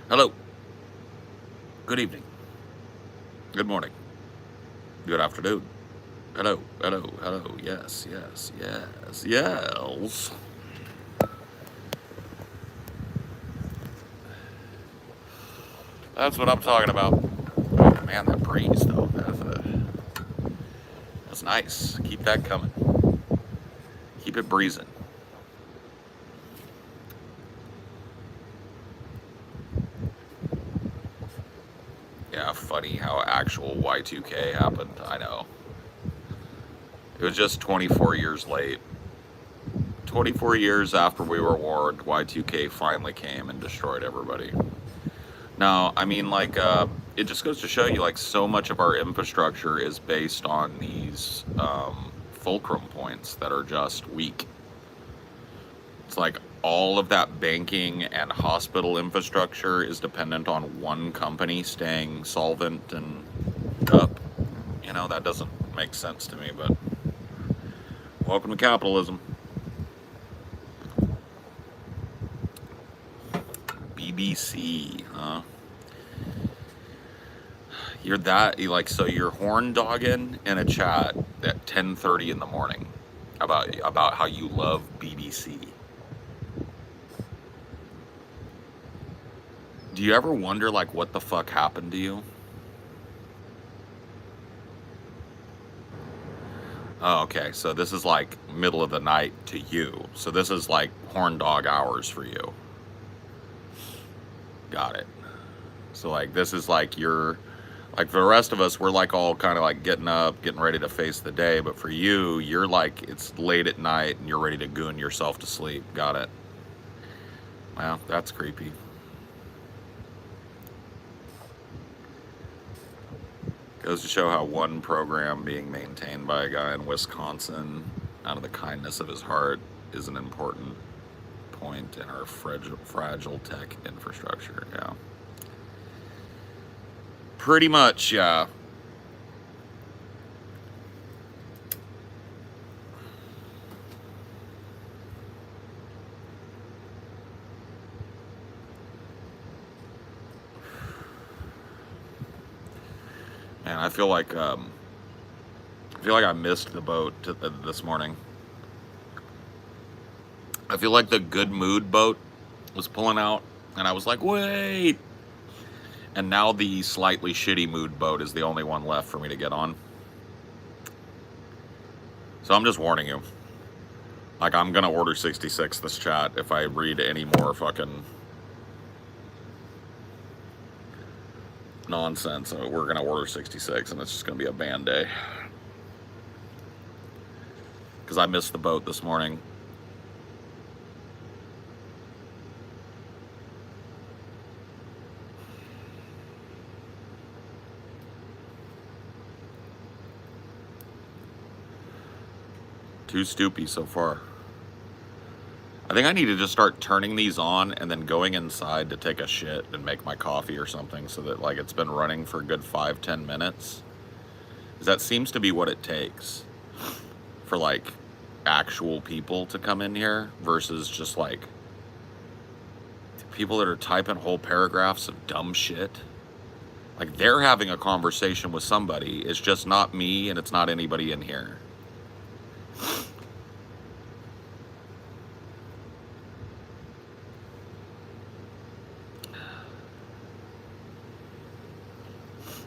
Hello. Good evening. Good morning. Good afternoon. Hello, hello, hello. Yes, yes, yes, yes. That's what I'm talking about. Oh, man, that breeze, though. That's nice. Keep that coming. Keep it breezing. Yeah, funny how actual Y2K happened. I know. It was just 24 years late. 24 years after we were warned, Y2K finally came and destroyed everybody. No, I mean, like, it just goes to show you, like, so much of our infrastructure is based on these fulcrum points that are just weak. It's like all of that banking and hospital infrastructure is dependent on one company staying solvent and up. You know, that doesn't make sense to me, but welcome to capitalism. BBC, huh? You're so you're horn dogging in a chat at 10:30 in the morning about how you love BBC. Do you ever wonder, like, what the fuck happened to you? Oh, okay, so this is like middle of the night to you. So this is like horn dog hours for you. Got it. So, like, this is like like, for the rest of us, we're like all kind of like getting up, getting ready to face the day. But for you, you're like, it's late at night and you're ready to goon yourself to sleep. Got it. Well, that's creepy. Goes to show how one program being maintained by a guy in Wisconsin out of the kindness of his heart is an important point in our fragile tech infrastructure. Yeah. Pretty much, yeah. Man, I feel like I missed the boat this morning. I feel like the good mood boat was pulling out, and I was like, wait. And now the slightly shitty mood boat is the only one left for me to get on. So I'm just warning you. Like, I'm gonna order 66 this chat if I read any more fucking nonsense. We're gonna order 66 and it's just gonna be a band day. Because I missed the boat this morning. Too stoopy so far. I think I need to just start turning these on and then going inside to take a shit and make my coffee or something so that, like, it's been running for a good 5-10 minutes. Because that seems to be what it takes for, like, actual people to come in here versus just, like, people that are typing whole paragraphs of dumb shit. Like, they're having a conversation with somebody. It's just not me and it's not anybody in here.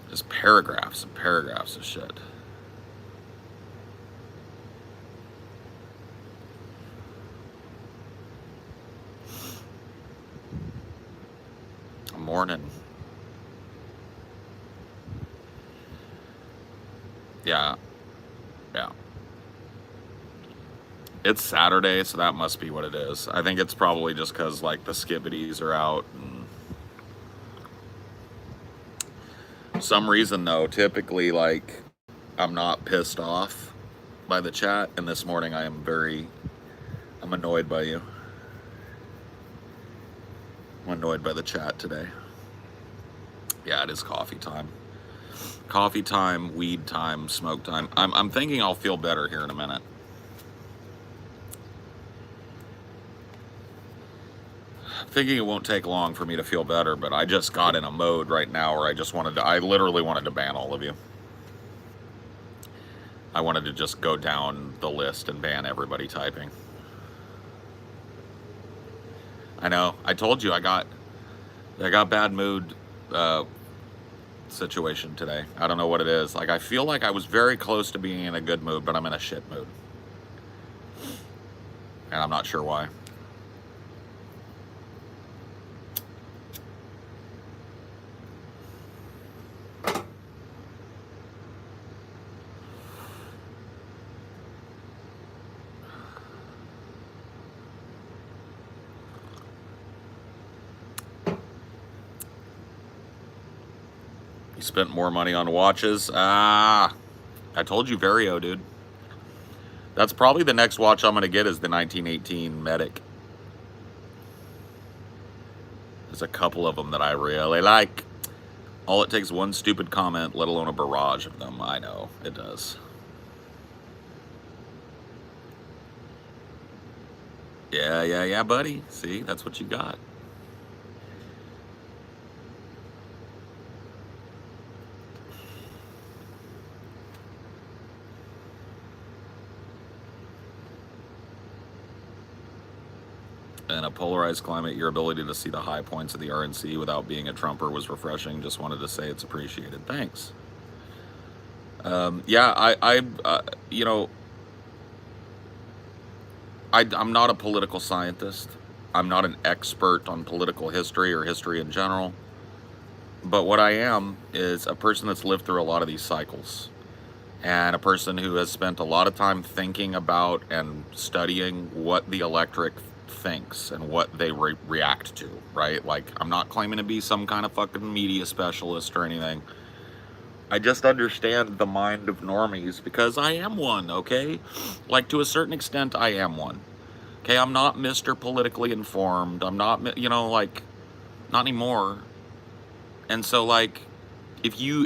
Just paragraphs and paragraphs of shit. Morning. Yeah. Yeah. It's Saturday, so that must be what it is. I think it's probably just because, like, the skibbities are out. And some reason, though, typically, like, I'm not pissed off by the chat, and this morning I'm annoyed by you. I'm annoyed by the chat today. Yeah, it is coffee time. Coffee time, weed time, smoke time. I'm thinking I'll feel better here in a minute. I'm thinking it won't take long for me to feel better, but I just got in a mode right now where I literally wanted to ban all of you. I wanted to just go down the list and ban everybody typing. I know, I told you I got bad mood situation today. I don't know what it is. Like, I feel like I was very close to being in a good mood, but I'm in a shit mood. And I'm not sure why. You spent more money on watches? I told you, Vario, dude. That's probably the next watch I'm going to get is the 1918 Medic. There's a couple of them that I really like. All it takes one stupid comment, let alone a barrage of them. I know, it does. Yeah, buddy. See, that's what you got. In a polarized climate, your ability to see the high points of the RNC without being a Trumper was refreshing. Just wanted to say it's appreciated. Thanks. Yeah, you know, I'm not a political scientist. I'm not an expert on political history or history in general. But what I am is a person that's lived through a lot of these cycles, and a person who has spent a lot of time thinking about and studying what the electorate thinks and what they react to, right? Like, I'm not claiming to be some kind of fucking media specialist or anything. I just understand the mind of normies because I am one, okay? Like, to a certain extent, I am one. Okay, I'm not Mr. Politically Informed. I'm not, you know, like, not anymore. And so, like, if you're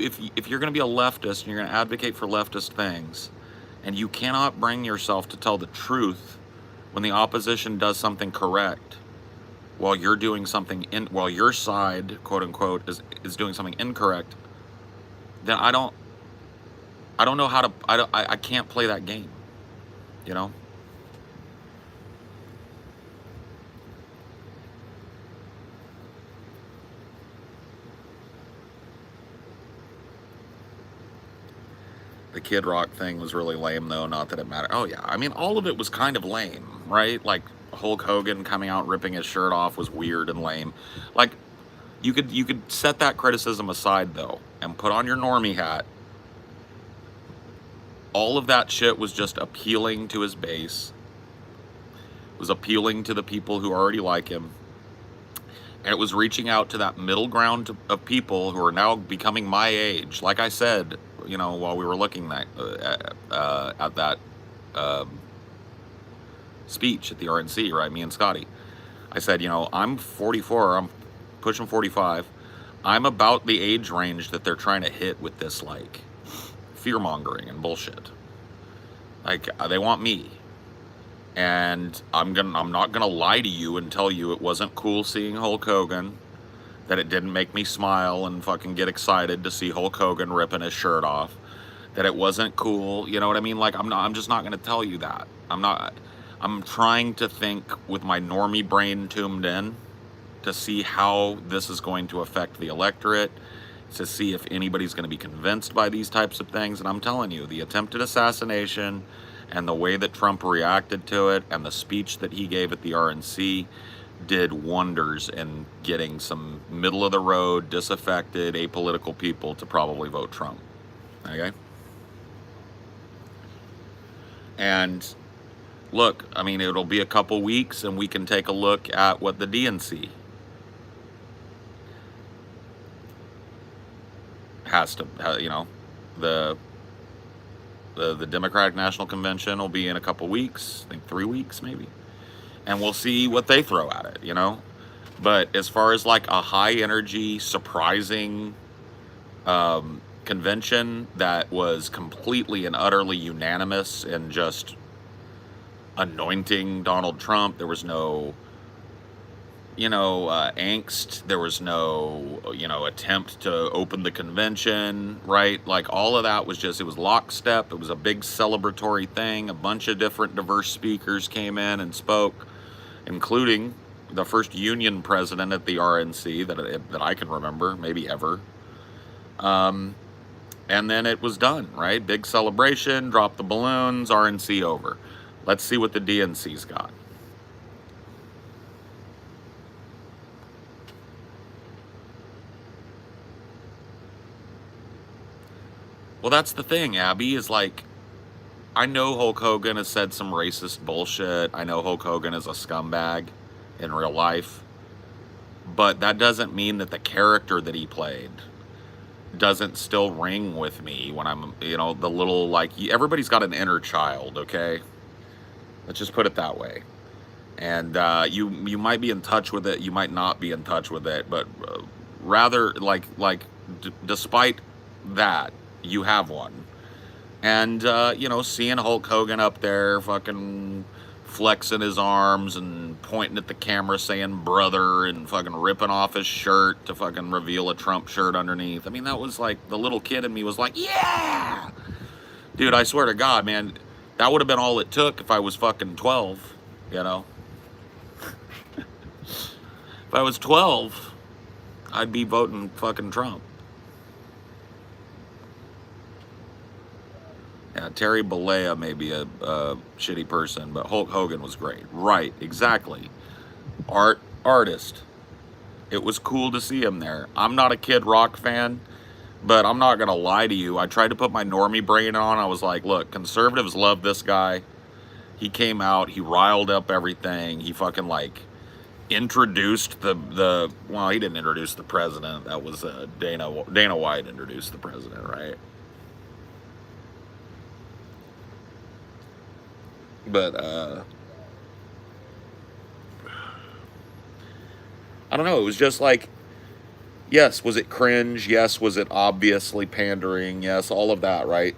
going to be a leftist and you're going to advocate for leftist things, and you cannot bring yourself to tell the truth when the opposition does something correct, while you're doing something while your side, quote unquote, is doing something incorrect, then I don't know how to. I can't play that game, you know. The Kid Rock thing was really lame, though. Not that it mattered. Oh yeah, I mean, all of it was kind of lame, right? Like, Hulk Hogan coming out ripping his shirt off was weird and lame. Like, you could set that criticism aside, though, and put on your normie hat. All of that shit was just appealing to his base. It was appealing to the people who already like him. And it was reaching out to that middle ground of people who are now becoming my age. Like I said, you know, while we were looking at that speech at the RNC, right, me and Scotty, I said, you know, I'm 44, I'm pushing 45. I'm about the age range that they're trying to hit with this, like, fear-mongering and bullshit. Like, they want me. And I'm not gonna lie to you and tell you it wasn't cool seeing Hulk Hogan, that it didn't make me smile and fucking get excited to see Hulk Hogan ripping his shirt off, that it wasn't cool, you know what I mean? Like, I'm just not gonna tell you that. I'm trying to think with my normie brain tuned in to see how this is going to affect the electorate, to see if anybody's going to be convinced by these types of things. And I'm telling you, the attempted assassination and the way that Trump reacted to it and the speech that he gave at the RNC did wonders in getting some middle-of-the-road, disaffected, apolitical people to probably vote Trump. Okay? And look, I mean, it'll be a couple weeks and we can take a look at what the DNC has to, the the Democratic National Convention will be in a couple weeks, I think 3 weeks maybe, and we'll see what they throw at it. But as far as like a high energy, surprising convention that was completely and utterly unanimous and just anointing Donald Trump, there was no angst. There was no, attempt to open the convention, right? Like all of that was just, it was lockstep. It was a big celebratory thing. A bunch of different diverse speakers came in and spoke, including the first union president at the RNC that I can remember, maybe ever. And then it was done, right? Big celebration, drop the balloons, RNC over. Let's see what the DNC's got. Well, that's the thing, Abby, is like, I know Hulk Hogan has said some racist bullshit. I know Hulk Hogan is a scumbag in real life. But that doesn't mean that the character that he played doesn't still ring with me when I'm, the little, like, everybody's got an inner child, okay? Let's just put it that way. And you might be in touch with it, you might not be in touch with it, but rather, despite that, you have one. And, seeing Hulk Hogan up there fucking flexing his arms and pointing at the camera saying brother and fucking ripping off his shirt to fucking reveal a Trump shirt underneath. I mean, that was like, the little kid in me was like, yeah! Dude, I swear to God, man, that would have been all it took if I was fucking 12, If I was 12, I'd be voting fucking Trump. Yeah, Terry Bollea may be a shitty person, but Hulk Hogan was great. Right, exactly. Artist. It was cool to see him there. I'm not a Kid Rock fan, but I'm not going to lie to you. I tried to put my normie brain on. I was like, look, conservatives love this guy. He came out, he riled up everything. He fucking introduced well, he didn't introduce the president. That was Dana White introduced the president, right? But I don't know, it was just like, yes, was it cringe? Yes, was it obviously pandering? Yes, all of that, right?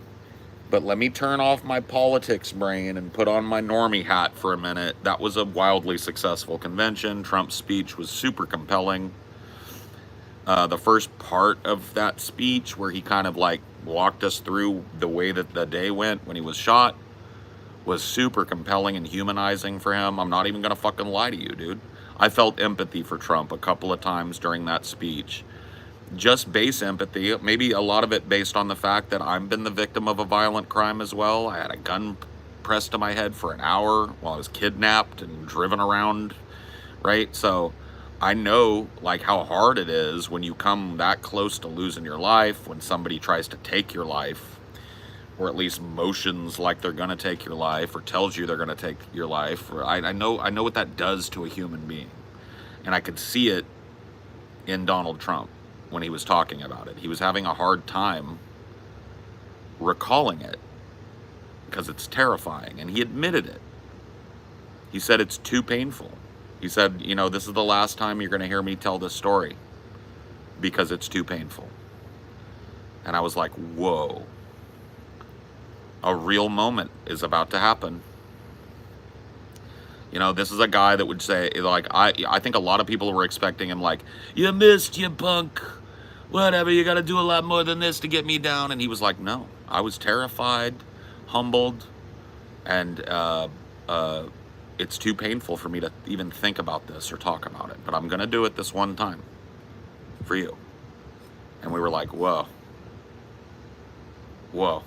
But let me turn off my politics brain and put on my normie hat for a minute. That was a wildly successful convention. Trump's speech was super compelling. The first part of that speech, where he kind of walked us through the way that the day went when he was shot, was super compelling and humanizing for him. I'm not even gonna fucking lie to you, dude. I felt empathy for Trump a couple of times during that speech. Just base empathy, maybe a lot of it based on the fact that I've been the victim of a violent crime as well. I had a gun pressed to my head for an hour while I was kidnapped and driven around, right? So I know how hard it is when you come that close to losing your life, when somebody tries to take your life, or at least motions like they're gonna take your life, or tells you they're gonna take your life. Or I know what that does to a human being. And I could see it in Donald Trump when he was talking about it. He was having a hard time recalling it because it's terrifying, and he admitted it. He said it's too painful. He said, this is the last time you're gonna hear me tell this story because it's too painful. And I was like, whoa. A real moment is about to happen. This is a guy that would say, I think a lot of people were expecting him you missed, you punk. Whatever, you got to do a lot more than this to get me down. And he was like, no, I was terrified, humbled, and it's too painful for me to even think about this or talk about it. But I'm going to do it this one time for you. And we were like, whoa. Whoa.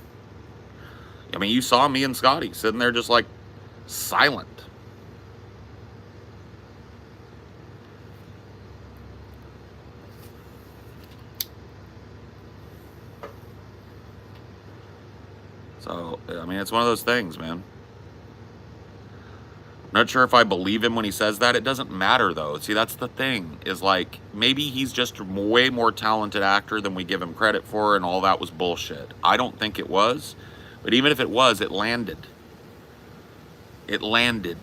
I mean, you saw me and Scotty sitting there just silent. So, I mean, it's one of those things, man. Not sure if I believe him when he says that. It doesn't matter, though. See, that's the thing, is like, maybe he's just a way more talented actor than we give him credit for, and all that was bullshit. I don't think it was, but even if it was, it landed. It landed,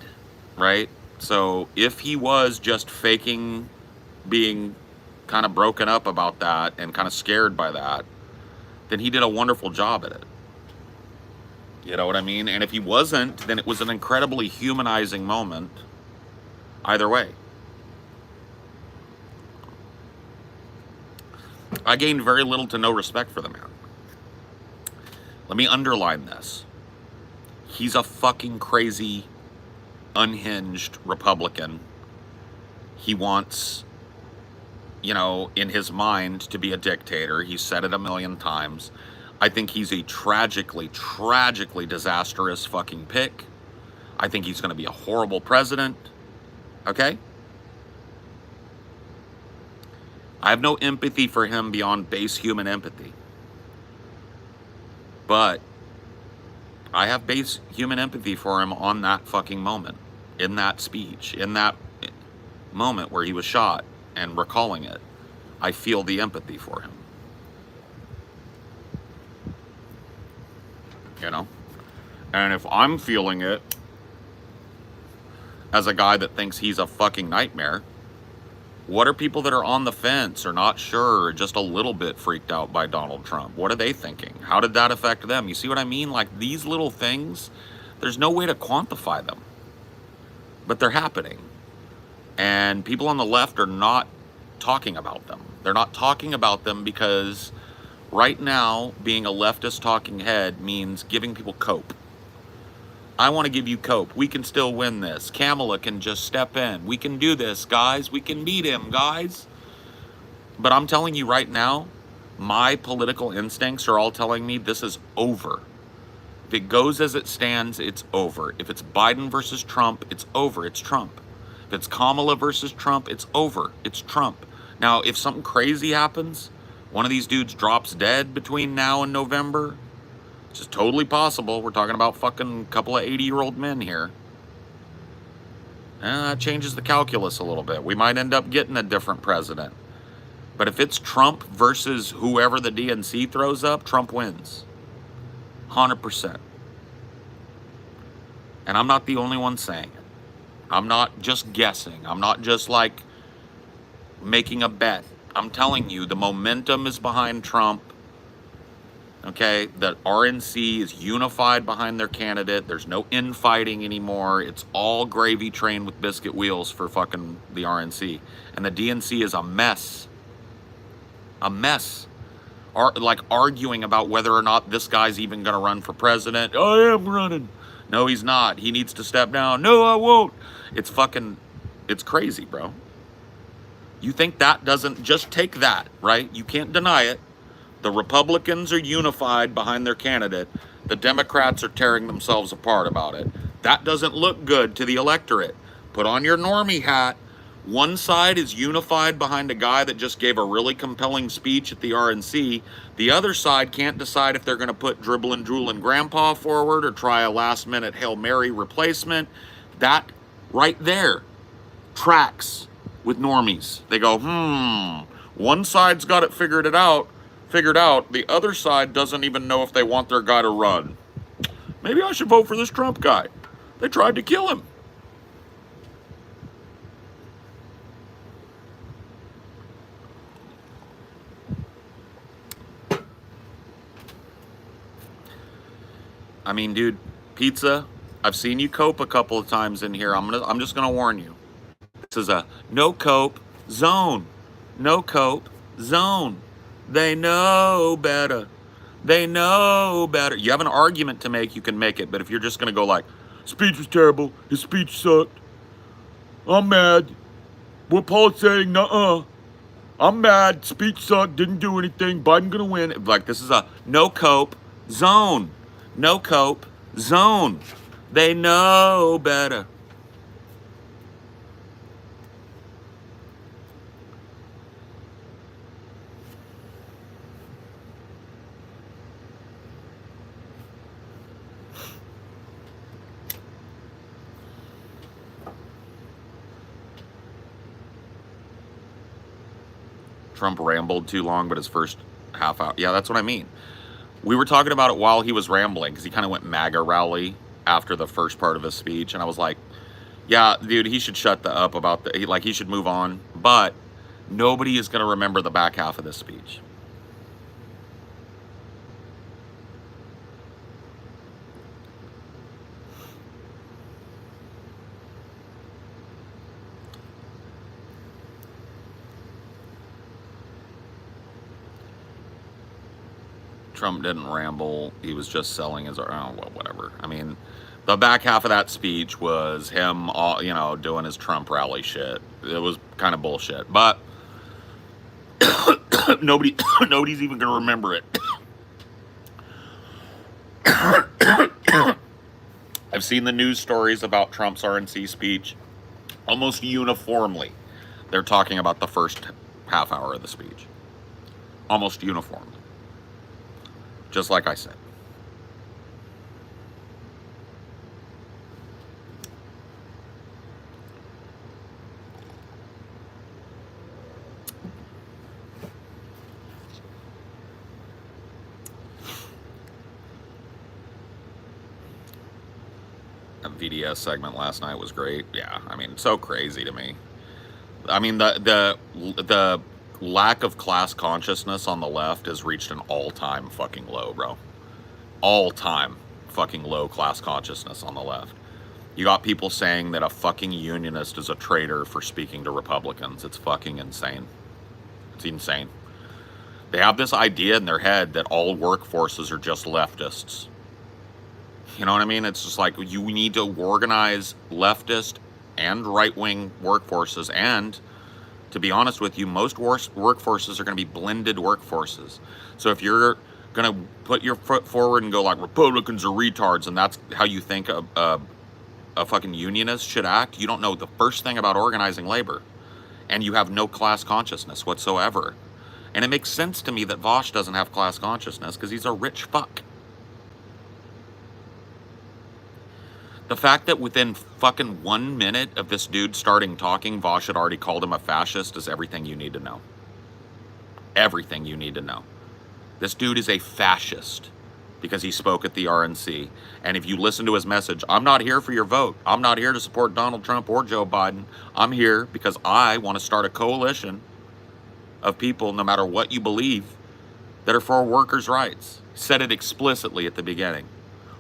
right? So if he was just faking being kind of broken up about that and kind of scared by that, then he did a wonderful job at it. You know what I mean? And if he wasn't, then it was an incredibly humanizing moment either way. I gained very little to no respect for the man. Let me underline this. He's a fucking crazy, unhinged Republican. He wants, you know, in his mind to be a dictator. He's said it a million times. I think he's a tragically, tragically disastrous fucking pick. I think he's going to be a horrible president. Okay? I have no empathy for him beyond base human empathy. But I have base human empathy for him on that fucking moment, in that speech, in that moment where he was shot and recalling it. I feel the empathy for him. You know? And if I'm feeling it as a guy that thinks he's a fucking nightmare, what are people that are on the fence or not sure or just a little bit freaked out by Donald Trump? What are they thinking? How did that affect them? You see what I mean? Like, these little things, there's no way to quantify them, but they're happening. And people on the left are not talking about them. They're not talking about them because right now, being a leftist talking head means giving people cope. I want to give you cope. We can still win this. Kamala can just step in. We can do this, guys. We can beat him, guys. But I'm telling you right now, my political instincts are all telling me this is over. If it goes as it stands, it's over. If it's Biden versus Trump, it's over. It's Trump. If it's Kamala versus Trump, it's over. It's Trump. Now, if something crazy happens, one of these dudes drops dead between now and November, which is totally possible. We're talking about fucking couple of 80-year-old men here. That changes the calculus a little bit. We might end up getting a different president. But if it's Trump versus whoever the DNC throws up, Trump wins. 100%. And I'm not the only one saying it. I'm not just guessing. I'm not just like making a bet. I'm telling you, the momentum is behind Trump. Okay, the RNC is unified behind their candidate. There's no infighting anymore. It's all gravy train with biscuit wheels for fucking the RNC. And the DNC is a mess. A mess. Like arguing about whether or not this guy's even going to run for president. I am running. No, he's not. He needs to step down. No, I won't. It's crazy, bro. You think that doesn't, just take that, right? You can't deny it. The Republicans are unified behind their candidate. The Democrats are tearing themselves apart about it. That doesn't look good to the electorate. Put on your normie hat. One side is unified behind a guy that just gave a really compelling speech at the RNC. The other side can't decide if they're going to put dribblin' droolin' grandpa forward or try a last-minute Hail Mary replacement. That right there tracks with normies. They go, one side's got it figured out. The other side doesn't even know if they want their guy to run. Maybe I should vote for this Trump guy. They tried to kill him. I mean, dude, pizza, I've seen you cope a couple of times in here. I'm just gonna warn you. This is a no cope zone. No cope zone. They know better. They know better. You have an argument to make, you can make it. But if you're just going to go like, speech was terrible, his speech sucked, I'm mad, what Paul's saying, nuh-uh, I'm mad, speech sucked, didn't do anything, Biden going to win. Like, this is a no cope zone. No cope zone. They know better. Trump rambled too long, but his first half hour. Yeah, that's what I mean. We were talking about it while he was rambling, because he kind of went MAGA rally after the first part of his speech, and I was like, yeah, dude, he should shut the up about the, like, he should move on, but nobody is going to remember the back half of this speech. Trump didn't ramble. He was just selling his, oh, well, whatever. I mean, the back half of that speech was him, all, you know, doing his Trump rally shit. It was kind of bullshit, but nobody's even gonna remember it. I've seen the news stories about Trump's RNC speech. Almost uniformly, they're talking about the first half hour of the speech. Almost uniformly. Just like I said. That VDS segment last night was great. Yeah, I mean, so crazy to me. I mean, the lack of class consciousness on the left has reached an all-time fucking low, bro. All-time fucking low class consciousness on the left. You got people saying that a fucking unionist is a traitor for speaking to Republicans. It's fucking insane. It's insane. They have this idea in their head that all workforces are just leftists. You know what I mean? It's just like, you need to organize leftist and right-wing workforces, and to be honest with you, most workforces are going to be blended workforces. So if you're going to put your foot forward and go like, Republicans are retards, and that's how you think a fucking unionist should act, you don't know the first thing about organizing labor. And you have no class consciousness whatsoever. And it makes sense to me that Vosh doesn't have class consciousness, because he's a rich fuck. The fact that within fucking 1 minute of this dude starting talking, Vosh had already called him a fascist is everything you need to know. Everything you need to know. This dude is a fascist because he spoke at the RNC. And if you listen to his message, I'm not here for your vote. I'm not here to support Donald Trump or Joe Biden. I'm here because I want to start a coalition of people, no matter what you believe, that are for workers' rights. He said it explicitly at the beginning.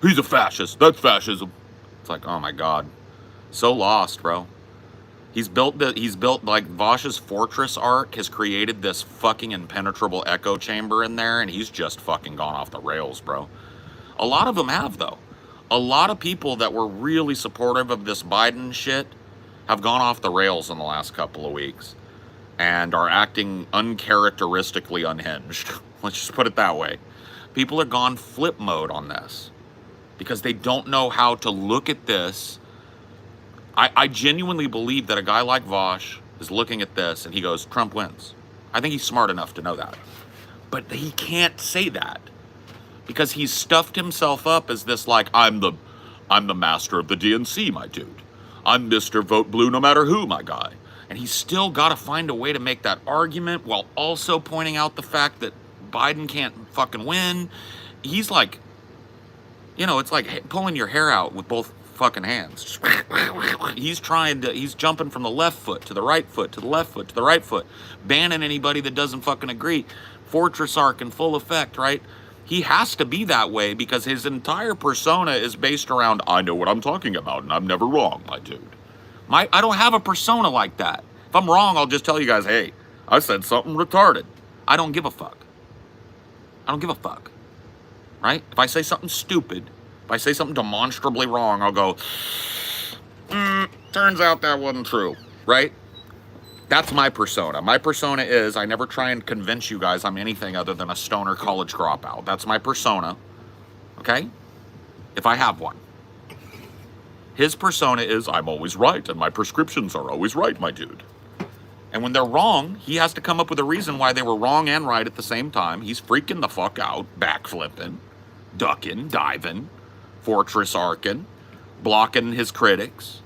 He's a fascist. That's fascism. It's like, oh my God, so lost, bro. He's built like Vosh's fortress arc has created this fucking impenetrable echo chamber in there, and he's just fucking gone off the rails, bro. A lot of them have, though. A lot of people that were really supportive of this Biden shit have gone off the rails in the last couple of weeks and are acting uncharacteristically unhinged. Let's just put it that way. People are gone flip mode on this, because they don't know how to look at this. I genuinely believe that a guy like Vosh is looking at this and he goes, Trump wins. I think he's smart enough to know that. But he can't say that because he's stuffed himself up as this, like, I'm the master of the DNC, my dude. I'm Mr. Vote Blue no matter who, my guy. And he's still got to find a way to make that argument while also pointing out the fact that Biden can't fucking win. He's like, you know, it's like pulling your hair out with both fucking hands. He's jumping from the left foot to the right foot to the left foot to the right foot, banning anybody that doesn't fucking agree. Fortress arc in full effect, right? He has to be that way because his entire persona is based around, I know what I'm talking about and I'm never wrong, my dude. I don't have a persona like that. If I'm wrong, I'll just tell you guys, hey, I said something retarded. I don't give a fuck. I don't give a fuck. Right? If I say something stupid, if I say something demonstrably wrong, I'll go, turns out that wasn't true, right? That's my persona. My persona is, I never try and convince you guys I'm anything other than a stoner college dropout. That's my persona, okay? If I have one. His persona is, I'm always right, and my prescriptions are always right, my dude. And when they're wrong, he has to come up with a reason why they were wrong and right at the same time. He's freaking the fuck out, backflipping, ducking, diving, fortress arcing, blocking his critics.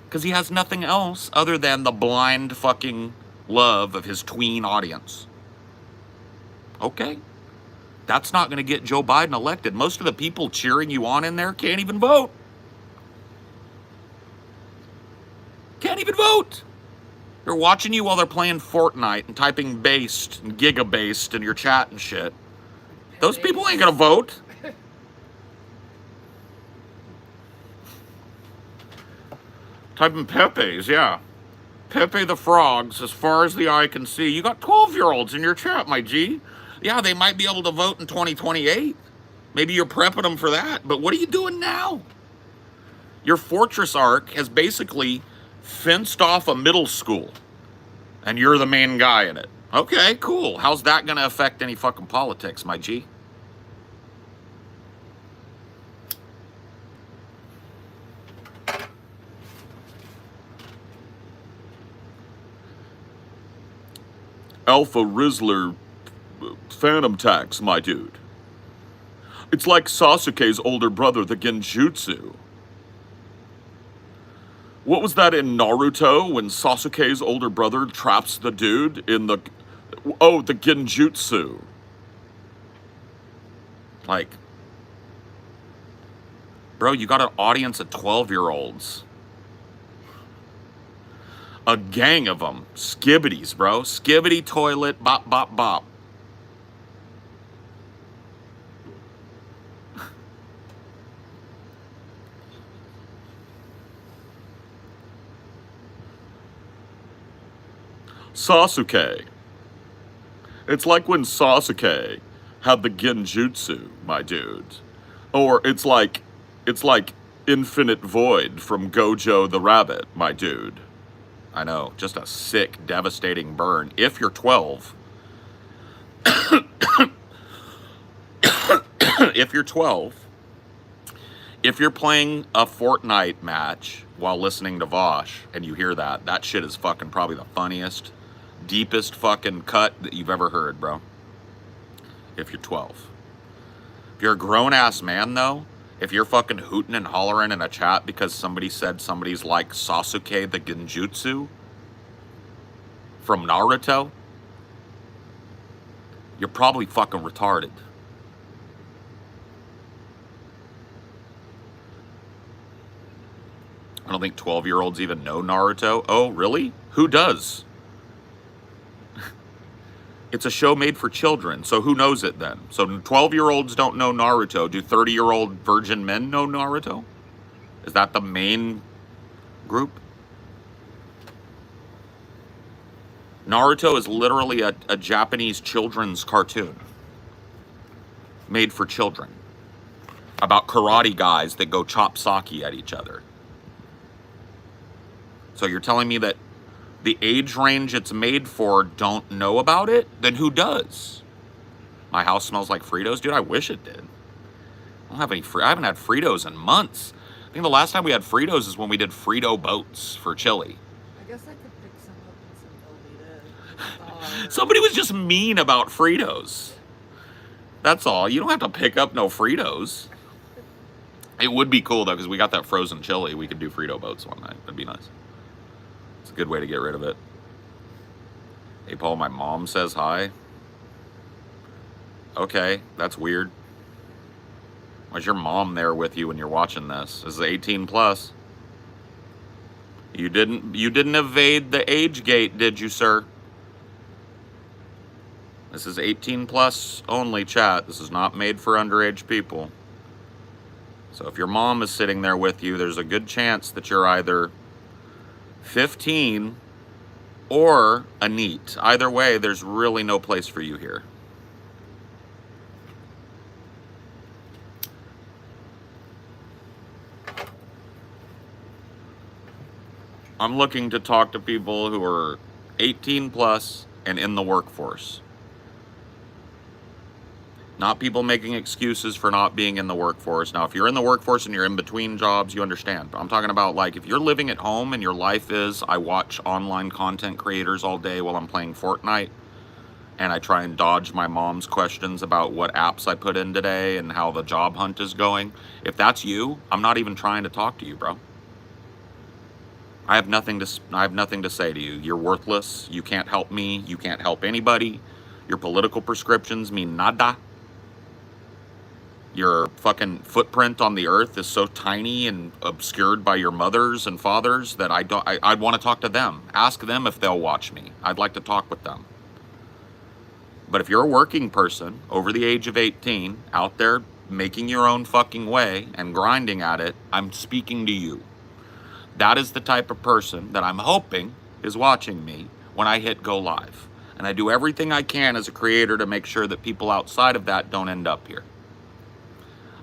Because he has nothing else other than the blind fucking love of his tween audience. Okay. That's not going to get Joe Biden elected. Most of the people cheering you on in there can't even vote. Can't even vote. They're watching you while they're playing Fortnite and typing based and giga-based in your chat and shit. Those people ain't going to vote. Typing Pepe's, yeah. Pepe the Frogs, as far as the eye can see. You got 12-year-olds in your chat, my G. Yeah, they might be able to vote in 2028. Maybe you're prepping them for that. But what are you doing now? Your Fortress arc has basically fenced off a middle school. And you're the main guy in it. Okay, cool. How's that going to affect any fucking politics, my G? Alpha Rizzler Phantom Tax, my dude. It's like Sasuke's older brother, the Genjutsu. What was that in Naruto when Sasuke's older brother traps the dude in the... Oh, the Genjutsu. Like... Bro, you got an audience of 12-year-olds. A gang of them. Skibbities, bro. Skibbity toilet, bop, bop, bop. Sasuke. It's like when Sasuke had the Genjutsu, my dude. Or it's like Infinite Void from Gojo the Rabbit, my dude. I know, just a sick, devastating burn. If you're 12, if you're 12, if you're playing a Fortnite match while listening to Vosh and you hear that, that shit is fucking probably the funniest, deepest fucking cut that you've ever heard, bro. If you're 12. If you're a grown-ass man, though, if you're fucking hooting and hollering in a chat because somebody said somebody's like Sasuke the Genjutsu from Naruto, you're probably fucking retarded. I don't think 12-year-olds even know Naruto. Oh, really? Who does? It's a show made for children, so who knows it then? So 12-year-olds don't know Naruto. Do 30-year-old virgin men know Naruto? Is that the main group? Naruto is literally a Japanese children's cartoon. Made for children. About karate guys that go chop sake at each other. So you're telling me that the age range it's made for don't know about it? Then who does? My house smells like Fritos? Dude, I wish it did. I don't have any I haven't had Fritos in months. I think the last time we had Fritos is when we did Frito boats for chili. I guess I could pick some up and some Velveeta. Somebody was just mean about Fritos. That's all. You don't have to pick up no Fritos. It would be cool, though, because we got that frozen chili. We could do Frito boats one night. That'd be nice. It's a good way to get rid of it. Hey, Paul, my mom says hi. Okay, that's weird. Why's your mom there with you when you're watching this? This is 18 plus. You didn't evade the age gate, did you, sir? This is 18 plus only, chat. This is not made for underage people. So if your mom is sitting there with you, there's a good chance that you're either 15 or a NEET. Either way, there's really no place for you here. I'm looking to talk to people who are 18 plus and in the workforce. Not people making excuses for not being in the workforce. Now, if you're in the workforce and you're in between jobs, you understand. But I'm talking about, like, if you're living at home and your life is, I watch online content creators all day while I'm playing Fortnite, and I try and dodge my mom's questions about what apps I put in today and how the job hunt is going. If that's you, I'm not even trying to talk to you, bro. I have nothing to say to you. You're worthless. You can't help me. You can't help anybody. Your political prescriptions mean nada. Your fucking footprint on the earth is so tiny and obscured by your mothers and fathers that I'd want to talk to them. Ask them if they'll watch me. I'd like to talk with them. But if you're a working person over the age of 18 out there making your own fucking way and grinding at it, I'm speaking to you. That is the type of person that I'm hoping is watching me when I hit go live. And I do everything I can as a creator to make sure that people outside of that don't end up here.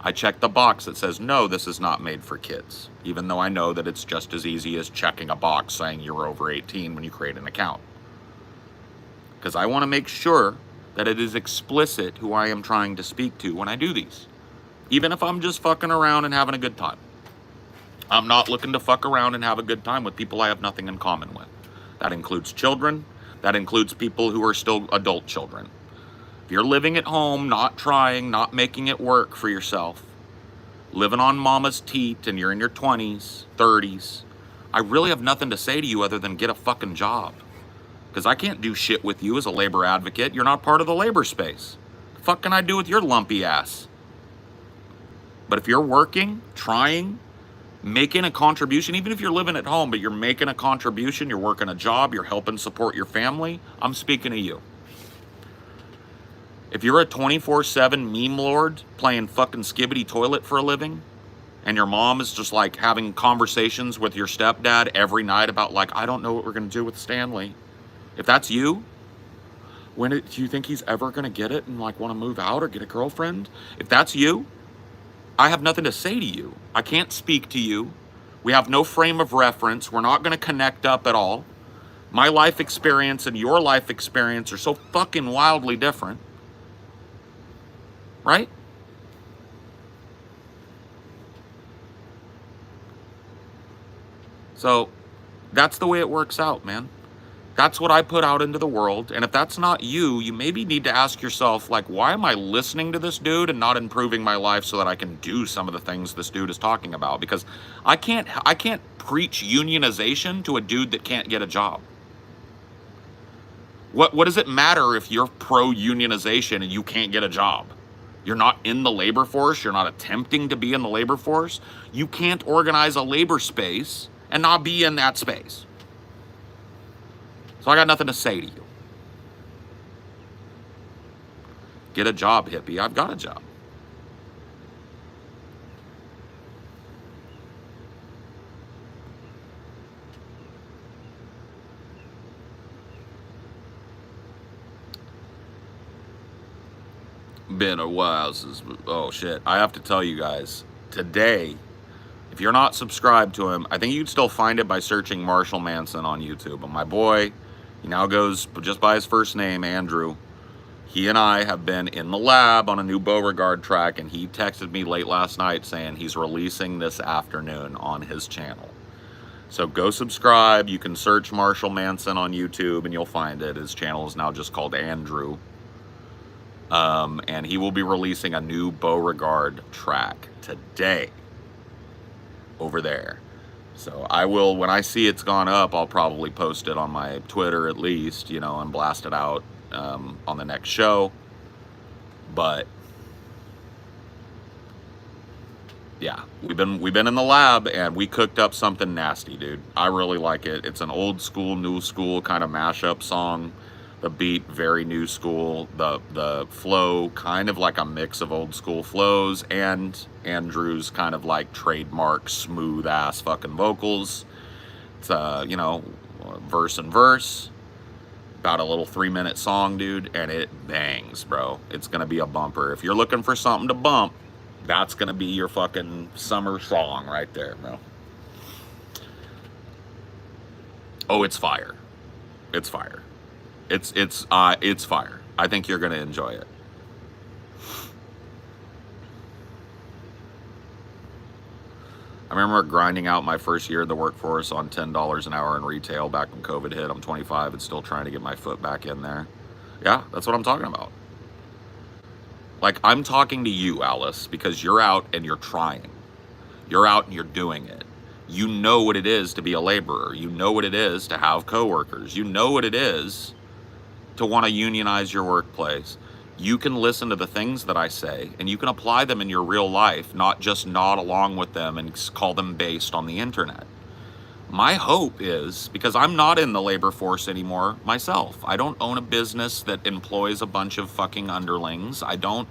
I check the box that says, no, this is not made for kids, even though I know that it's just as easy as checking a box saying you're over 18 when you create an account. Because I want to make sure that it is explicit who I am trying to speak to when I do these. Even if I'm just fucking around and having a good time. I'm not looking to fuck around and have a good time with people I have nothing in common with. That includes children. That includes people who are still adult children. If you're living at home, not trying, not making it work for yourself, living on mama's teat and you're in your 20s, 30s, I really have nothing to say to you other than get a fucking job. Because I can't do shit with you as a labor advocate. You're not part of the labor space. The fuck can I do with your lumpy ass? But if you're working, trying, making a contribution, even if you're living at home, but you're making a contribution, you're working a job, you're helping support your family, I'm speaking to you. If you're a 24/7 meme lord playing fucking skibbity toilet for a living, and your mom is just like having conversations with your stepdad every night about like, I don't know what we're gonna do with Stanley. If that's you, do you think he's ever gonna get it and like wanna move out or get a girlfriend? If that's you, I have nothing to say to you. I can't speak to you. We have no frame of reference. We're not gonna connect up at all. My life experience and your life experience are so fucking wildly different. Right? So that's the way it works out, man. That's what I put out into the world. And if that's not you, you maybe need to ask yourself, like, why am I listening to this dude and not improving my life so that I can do some of the things this dude is talking about? Because I can't preach unionization to a dude that can't get a job. What does it matter if you're pro-unionization and you can't get a job? You're not in the labor force. You're not attempting to be in the labor force. You can't organize a labor space and not be in that space. So I got nothing to say to you. Get a job, hippie. I've got a job. Been a while since, oh shit. I have to tell you guys, today, if you're not subscribed to him, I think you can still find it by searching Marshall Manson on YouTube. But my boy, he now goes just by his first name, Andrew. He and I have been in the lab on a new Beauregard track, and he texted me late last night saying he's releasing this afternoon on his channel. So go subscribe. You can search Marshall Manson on YouTube and you'll find it. His channel is now just called Andrew. And he will be releasing a new Beauregard track today over there. So I will, when I see it's gone up, I'll probably post it on my Twitter at least, you know, and blast it out on the next show. But yeah, we've been in the lab and we cooked up something nasty, dude. I really like it. It's an old school, new school kind of mashup song. The beat, very new school. The flow, kind of like a mix of old school flows and Andrew's kind of like trademark smooth ass fucking vocals. It's you know, verse and verse. About a little 3-minute song, dude, and it bangs, bro. It's gonna be a bumper. If you're looking for something to bump, that's gonna be your fucking summer song right there, bro. Oh, it's fire. It's fire. It's fire. I think you're gonna enjoy it. I remember grinding out my first year in the workforce on $10 an hour in retail back when COVID hit. I'm 25 and still trying to get my foot back in there. Yeah, that's what I'm talking about. Like, I'm talking to you, Alice, because you're out and you're trying. You're out and you're doing it. You know what it is to be a laborer. You know what it is to have coworkers. You know what it is to want to unionize your workplace. You can listen to the things that I say and you can apply them in your real life, not just nod along with them and call them based on the internet. My hope is, because I'm not in the labor force anymore myself. I don't own a business that employs a bunch of fucking underlings. I don't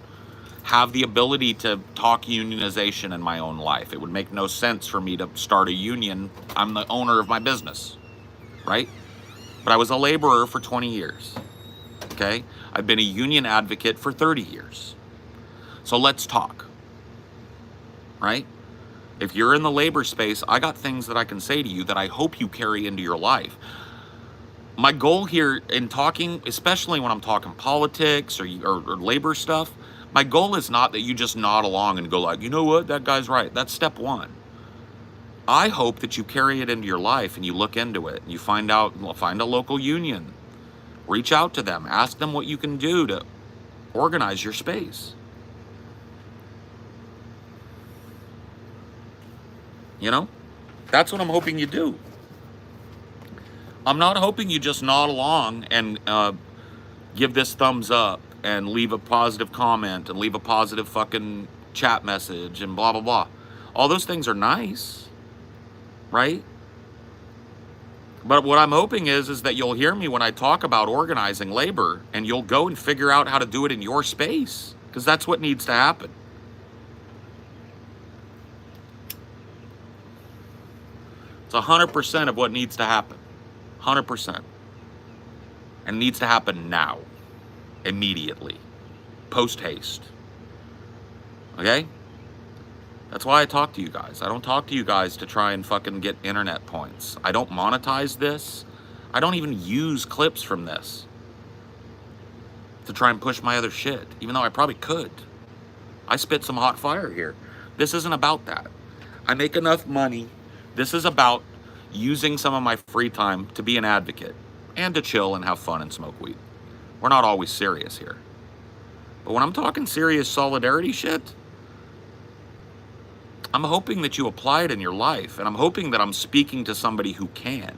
have the ability to talk unionization in my own life. It would make no sense for me to start a union. I'm the owner of my business, right? But I was a laborer for 20 years, okay? I've been a union advocate for 30 years. So let's talk, right? If you're in the labor space, I got things that I can say to you that I hope you carry into your life. My goal here in talking, especially when I'm talking politics or labor stuff, my goal is not that you just nod along and go like, you know what, that guy's right. That's step one. I hope that you carry it into your life and you look into it and you find a local union. Reach out to them. Ask them what you can do to organize your space. You know, that's what I'm hoping you do. I'm not hoping you just nod along and give this thumbs up and leave a positive comment and leave a positive fucking chat message and blah, blah, blah. All those things are nice, right? But what I'm hoping is that you'll hear me when I talk about organizing labor and you'll go and figure out how to do it in your space, because that's what needs to happen. It's 100% of what needs to happen. 100%. And it needs to happen now. Immediately. Post haste. Okay? That's why I talk to you guys. I don't talk to you guys to try and fucking get internet points. I don't monetize this. I don't even use clips from this to try and push my other shit, even though I probably could. I spit some hot fire here. This isn't about that. I make enough money. This is about using some of my free time to be an advocate and to chill and have fun and smoke weed. We're not always serious here. But when I'm talking serious solidarity shit, I'm hoping that you apply it in your life, and I'm hoping that I'm speaking to somebody who can.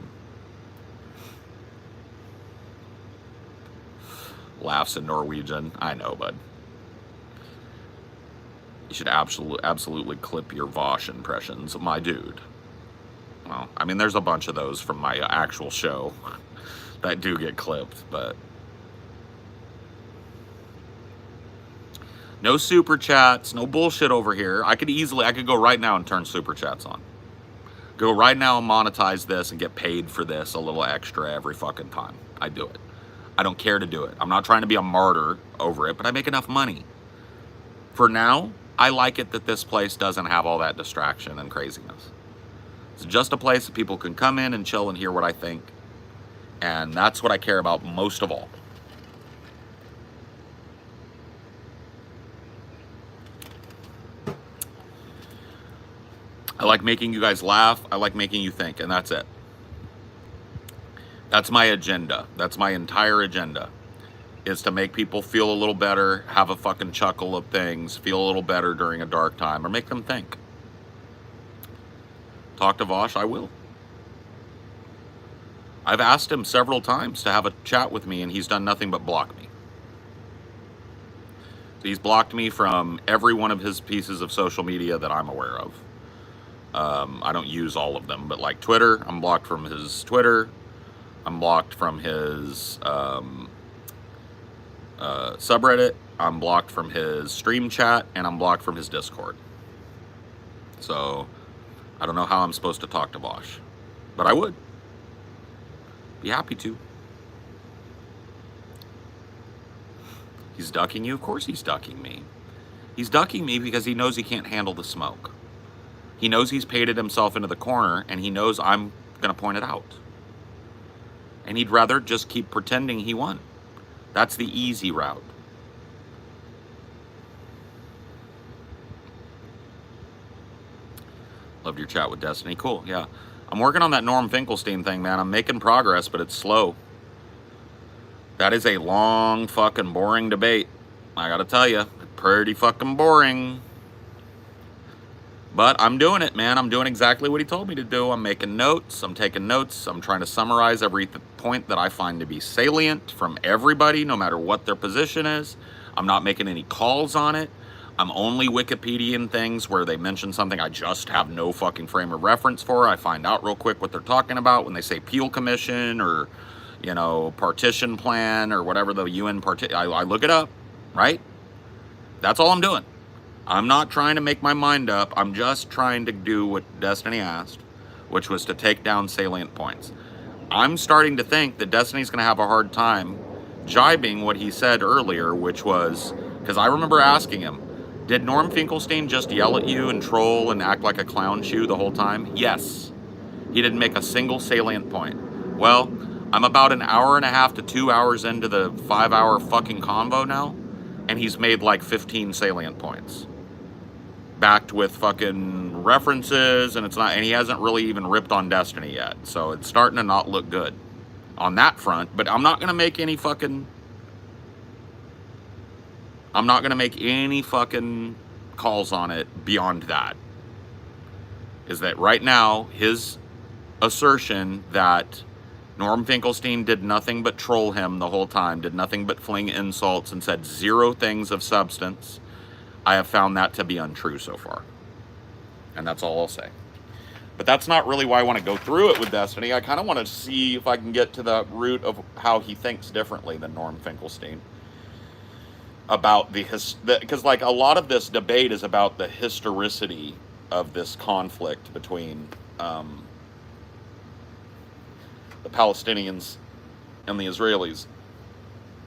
Laughs in Norwegian. I know, bud. You should absolutely clip your Vosh impressions, my dude. Well, I mean, there's a bunch of those from my actual show that do get clipped, but no super chats, no bullshit over here. I could go right now and turn super chats on. Go right now and monetize this and get paid for this a little extra every fucking time. I do it. I don't care to do it. I'm not trying to be a martyr over it, but I make enough money. For now, I like it that this place doesn't have all that distraction and craziness. It's just a place that people can come in and chill and hear what I think. And that's what I care about most of all. I like making you guys laugh. I like making you think, and that's it. That's my agenda. That's my entire agenda, is to make people feel a little better, have a fucking chuckle of things, feel a little better during a dark time, or make them think. Talk to Vosh, I will. I've asked him several times to have a chat with me, and he's done nothing but block me. He's blocked me from every one of his pieces of social media that I'm aware of. I don't use all of them, but like Twitter, I'm blocked from his Twitter. I'm blocked from his subreddit. I'm blocked from his stream chat, and I'm blocked from his Discord. So I don't know how I'm supposed to talk to Vosh, but I would be happy to. He's ducking you? Of course he's ducking me. He's ducking me because he knows he can't handle the smoke. He knows he's painted himself into the corner, and he knows I'm going to point it out. And he'd rather just keep pretending he won. That's the easy route. Loved your chat with Destiny. Cool, yeah. I'm working on that Norm Finkelstein thing, man. I'm making progress, but it's slow. That is a long, fucking boring debate. I gotta tell you, pretty fucking boring. But I'm doing it, man. I'm doing exactly what he told me to do. I'm making notes. I'm taking notes. I'm trying to summarize every point that I find to be salient from everybody, no matter what their position is. I'm not making any calls on it. I'm only Wikipediaing things where they mention something I just have no fucking frame of reference for. I find out real quick what they're talking about when they say Peel Commission or, you know, partition plan or whatever the UN I look it up, right? That's all I'm doing. I'm not trying to make my mind up. I'm just trying to do what Destiny asked, which was to take down salient points. I'm starting to think that Destiny's going to have a hard time jibing what he said earlier, which was, because I remember asking him, did Norm Finkelstein just yell at you and troll and act like a clown shoe the whole time? Yes. He didn't make a single salient point. Well, I'm about an hour and a half to 2 hours into the 5-hour fucking convo now, and he's made like 15 salient points. Backed with fucking references, and he hasn't really even ripped on Destiny yet. So it's starting to not look good on that front, but I'm not going to make any fucking calls on it beyond that. Is that right now, his assertion that Norm Finkelstein did nothing but troll him the whole time, did nothing but fling insults and said zero things of substance, I have found that to be untrue so far. And that's all I'll say. But that's not really why I want to go through it with Destiny. I kind of want to see if I can get to the root of how he thinks differently than Norm Finkelstein. About because like a lot of this debate is about the historicity of this conflict between the Palestinians and the Israelis.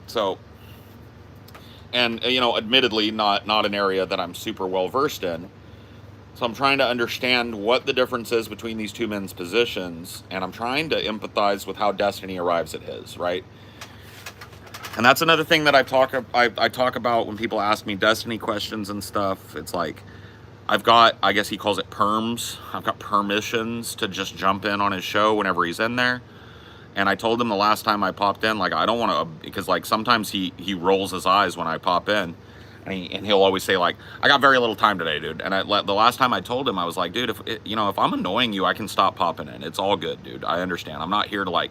So, and, you know, admittedly, not an area that I'm super well versed in. So I'm trying to understand what the difference is between these two men's positions, and I'm trying to empathize with how Destiny arrives at his, right? And that's another thing that I talk about when people ask me Destiny questions and stuff. It's like, I've got, I guess he calls it perms. I've got permissions to just jump in on his show whenever he's in there. And I told him the last time I popped in, like, I don't want to, because, like, sometimes he rolls his eyes when I pop in. And he'll always say, like, I got very little time today, dude. And the last time I told him, I was like, dude, if I'm annoying you, I can stop popping in. It's all good, dude. I understand. I'm not here to, like,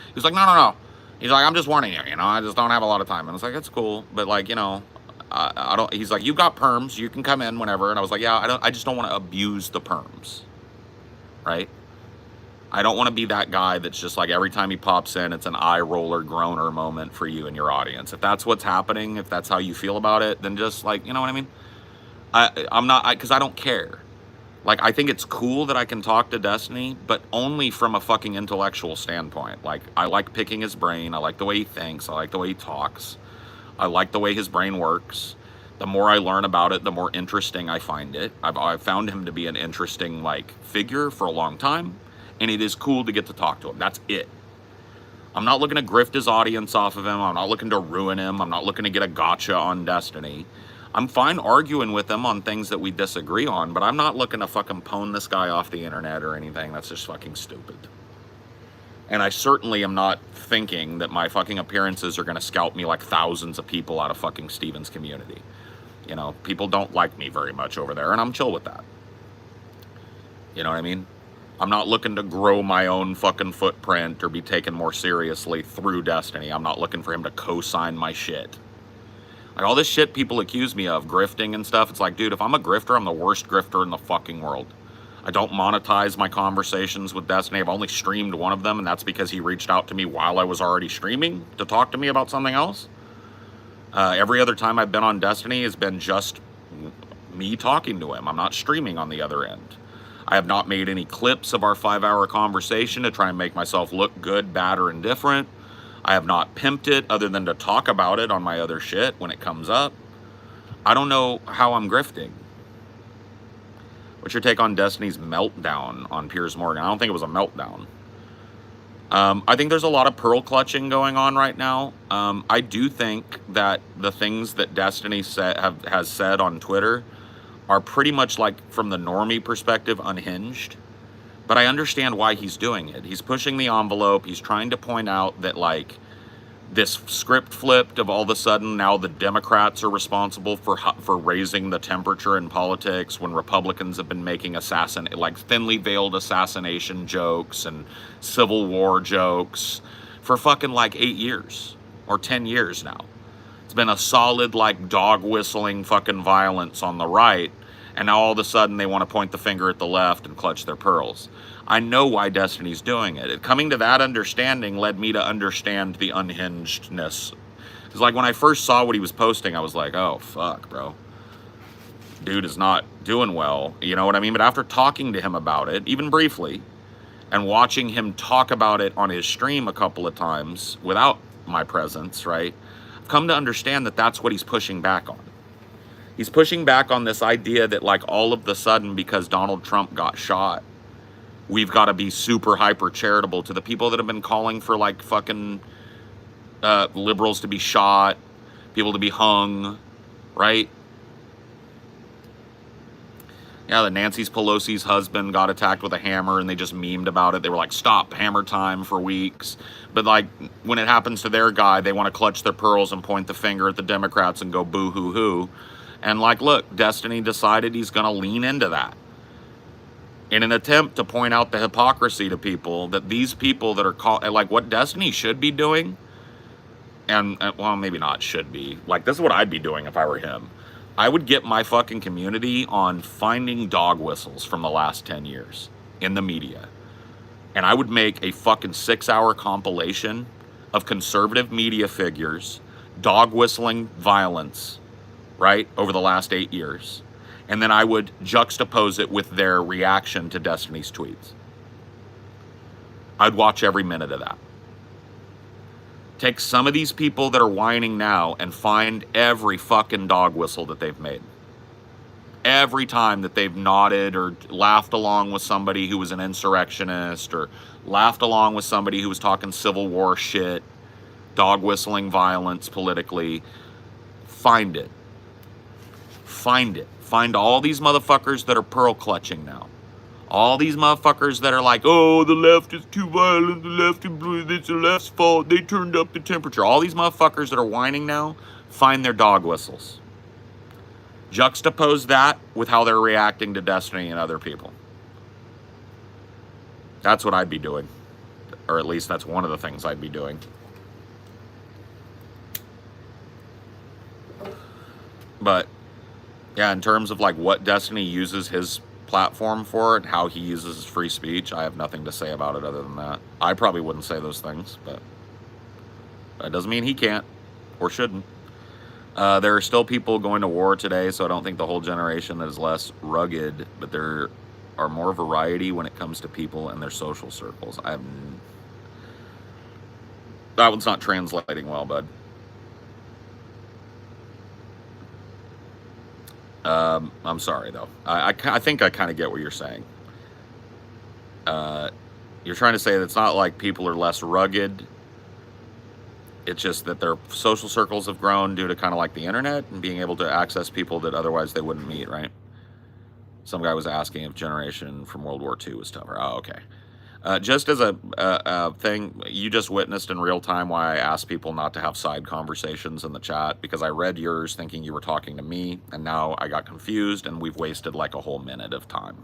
he was like, no. He's like, I'm just warning you, you know, I just don't have a lot of time. And I was like, it's cool. But, like, you know, I don't, he's like, you got perms. You can come in whenever. And I was like, yeah, I just don't want to abuse the perms. Right? I don't want to be that guy that's just like every time he pops in, it's an eye roller groaner moment for you and your audience. If that's what's happening, if that's how you feel about it, then just like, you know what I mean? I'm not, because I don't care. Like, I think it's cool that I can talk to Destiny, but only from a fucking intellectual standpoint. Like, I like picking his brain. I like the way he thinks. I like the way he talks. I like the way his brain works. The more I learn about it, the more interesting I find it. I've found him to be an interesting, like, figure for a long time. And it is cool to get to talk to him. That's it. I'm not looking to grift his audience off of him. I'm not looking to ruin him. I'm not looking to get a gotcha on Destiny. I'm fine arguing with him on things that we disagree on, but I'm not looking to fucking pwn this guy off the internet or anything. That's just fucking stupid. And I certainly am not thinking that my fucking appearances are going to scalp me like thousands of people out of fucking Steven's community. You know, people don't like me very much over there, and I'm chill with that. You know what I mean? I'm not looking to grow my own fucking footprint or be taken more seriously through Destiny. I'm not looking for him to co-sign my shit. Like, all this shit people accuse me of, grifting and stuff, it's like, dude, if I'm a grifter, I'm the worst grifter in the fucking world. I don't monetize my conversations with Destiny. I've only streamed one of them, and that's because he reached out to me while I was already streaming to talk to me about something else. Every other time I've been on Destiny has been just me talking to him. I'm not streaming on the other end. I have not made any clips of our 5-hour conversation to try and make myself look good, bad, or indifferent. I have not pimped it other than to talk about it on my other shit when it comes up. I don't know how I'm grifting. What's your take on Destiny's meltdown on Piers Morgan? I don't think it was a meltdown. I think there's a lot of pearl clutching going on right now. I do think that the things that Destiny has said on Twitter are pretty much, like, from the normie perspective, unhinged. But I understand why he's doing it. He's pushing the envelope. He's trying to point out that, like, this script flipped of all of a sudden now the Democrats are responsible for raising the temperature in politics when Republicans have been making like thinly veiled assassination jokes and Civil War jokes for fucking like 8 years or 10 years now. It's been a solid like dog whistling fucking violence on the right, and now all of a sudden they want to point the finger at the left and clutch their pearls. I know why Destiny's doing it. Coming to that understanding led me to understand the unhingedness. Because like when I first saw what he was posting, I was like, oh, fuck, bro. Dude is not doing well. You know what I mean? But after talking to him about it, even briefly, and watching him talk about it on his stream a couple of times without my presence, right? I've come to understand that that's what he's pushing back on. He's pushing back on this idea that like all of the sudden, because Donald Trump got shot, we've got to be super hyper charitable to the people that have been calling for like fucking liberals to be shot, people to be hung, right? Yeah, that Nancy Pelosi's husband got attacked with a hammer and they just memed about it. They were like, stop hammer time for weeks. But like when it happens to their guy, they want to clutch their pearls and point the finger at the Democrats and go boo hoo hoo. And like, look, Destiny decided he's going to lean into that in an attempt to point out the hypocrisy to people, that these people that are called, like what Destiny should be doing, and well, maybe not should be, like this is what I'd be doing if I were him. I would get my fucking community on finding dog whistles from the last 10 years in the media. And I would make a fucking 6-hour compilation of conservative media figures, dog whistling violence, right, over the last 8 years. And then I would juxtapose it with their reaction to Destiny's tweets. I'd watch every minute of that. Take some of these people that are whining now and find every fucking dog whistle that they've made. Every time that they've nodded or laughed along with somebody who was an insurrectionist, or laughed along with somebody who was talking Civil War shit, dog whistling violence politically, find it. Find it. Find all these motherfuckers that are pearl clutching now. All these motherfuckers that are like, oh, the left is too violent, the left is blue, it's the left's fault, they turned up the temperature. All these motherfuckers that are whining now, find their dog whistles. Juxtapose that with how they're reacting to Destiny and other people. That's what I'd be doing. Or at least that's one of the things I'd be doing. But yeah, in terms of like what Destiny uses his platform for and how he uses his free speech, I have nothing to say about it other than that. I probably wouldn't say those things, but that doesn't mean he can't or shouldn't. There are still people going to war today, so I don't think the whole generation is less rugged, but there are more variety when it comes to people and their social circles. That one's not translating well, bud. I'm sorry, though. I think I kind of get what you're saying. You're trying to say that it's not like people are less rugged. It's just that their social circles have grown due to kind of like the internet and being able to access people that otherwise they wouldn't meet, right? Some guy was asking if generation from World War II was tougher. Oh, okay. Just as a thing, you just witnessed in real time why I asked people not to have side conversations in the chat, because I read yours thinking you were talking to me, and now I got confused, and we've wasted like a whole minute of time.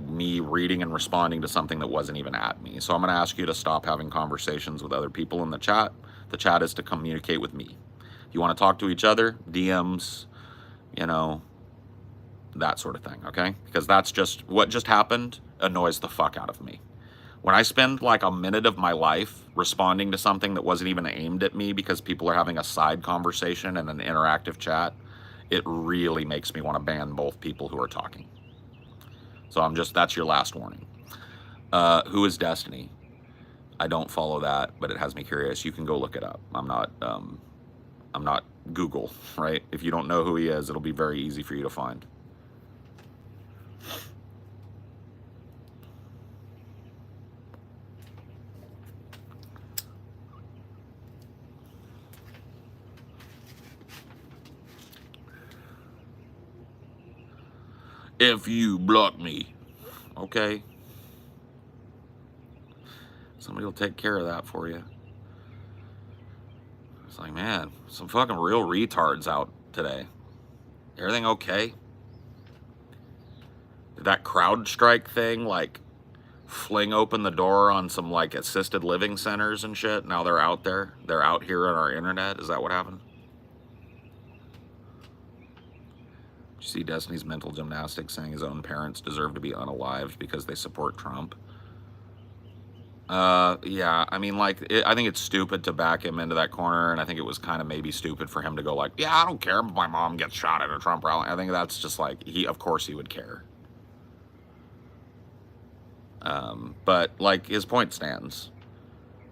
Me reading and responding to something that wasn't even at me. So I'm going to ask you to stop having conversations with other people in the chat. The chat is to communicate with me. If you want to talk to each other, DMs, you know, that sort of thing, okay? Because that's just, what just happened annoys the fuck out of me. When I spend like a minute of my life responding to something that wasn't even aimed at me because people are having a side conversation and an interactive chat, it really makes me want to ban both people who are talking. So that's your last warning. Who is Destiny? I don't follow that, but it has me curious. You can go look it up. I'm not Google, right? If you don't know who he is, it'll be very easy for you to find. If you block me, okay? Somebody will take care of that for you. It's like, man, some fucking real retards out today. Everything okay? Did that crowd strike thing, like, fling open the door on some, like, assisted living centers and shit? Now they're out there? They're out here on our internet? Is that what happened? Did you see Destiny's mental gymnastics saying his own parents deserve to be unalived because they support Trump? Yeah, I mean, like, I think it's stupid to back him into that corner, and I think it was kind of maybe stupid for him to go like, yeah, I don't care if my mom gets shot at a Trump rally. I think that's just like, of course he would care. But, like, his point stands.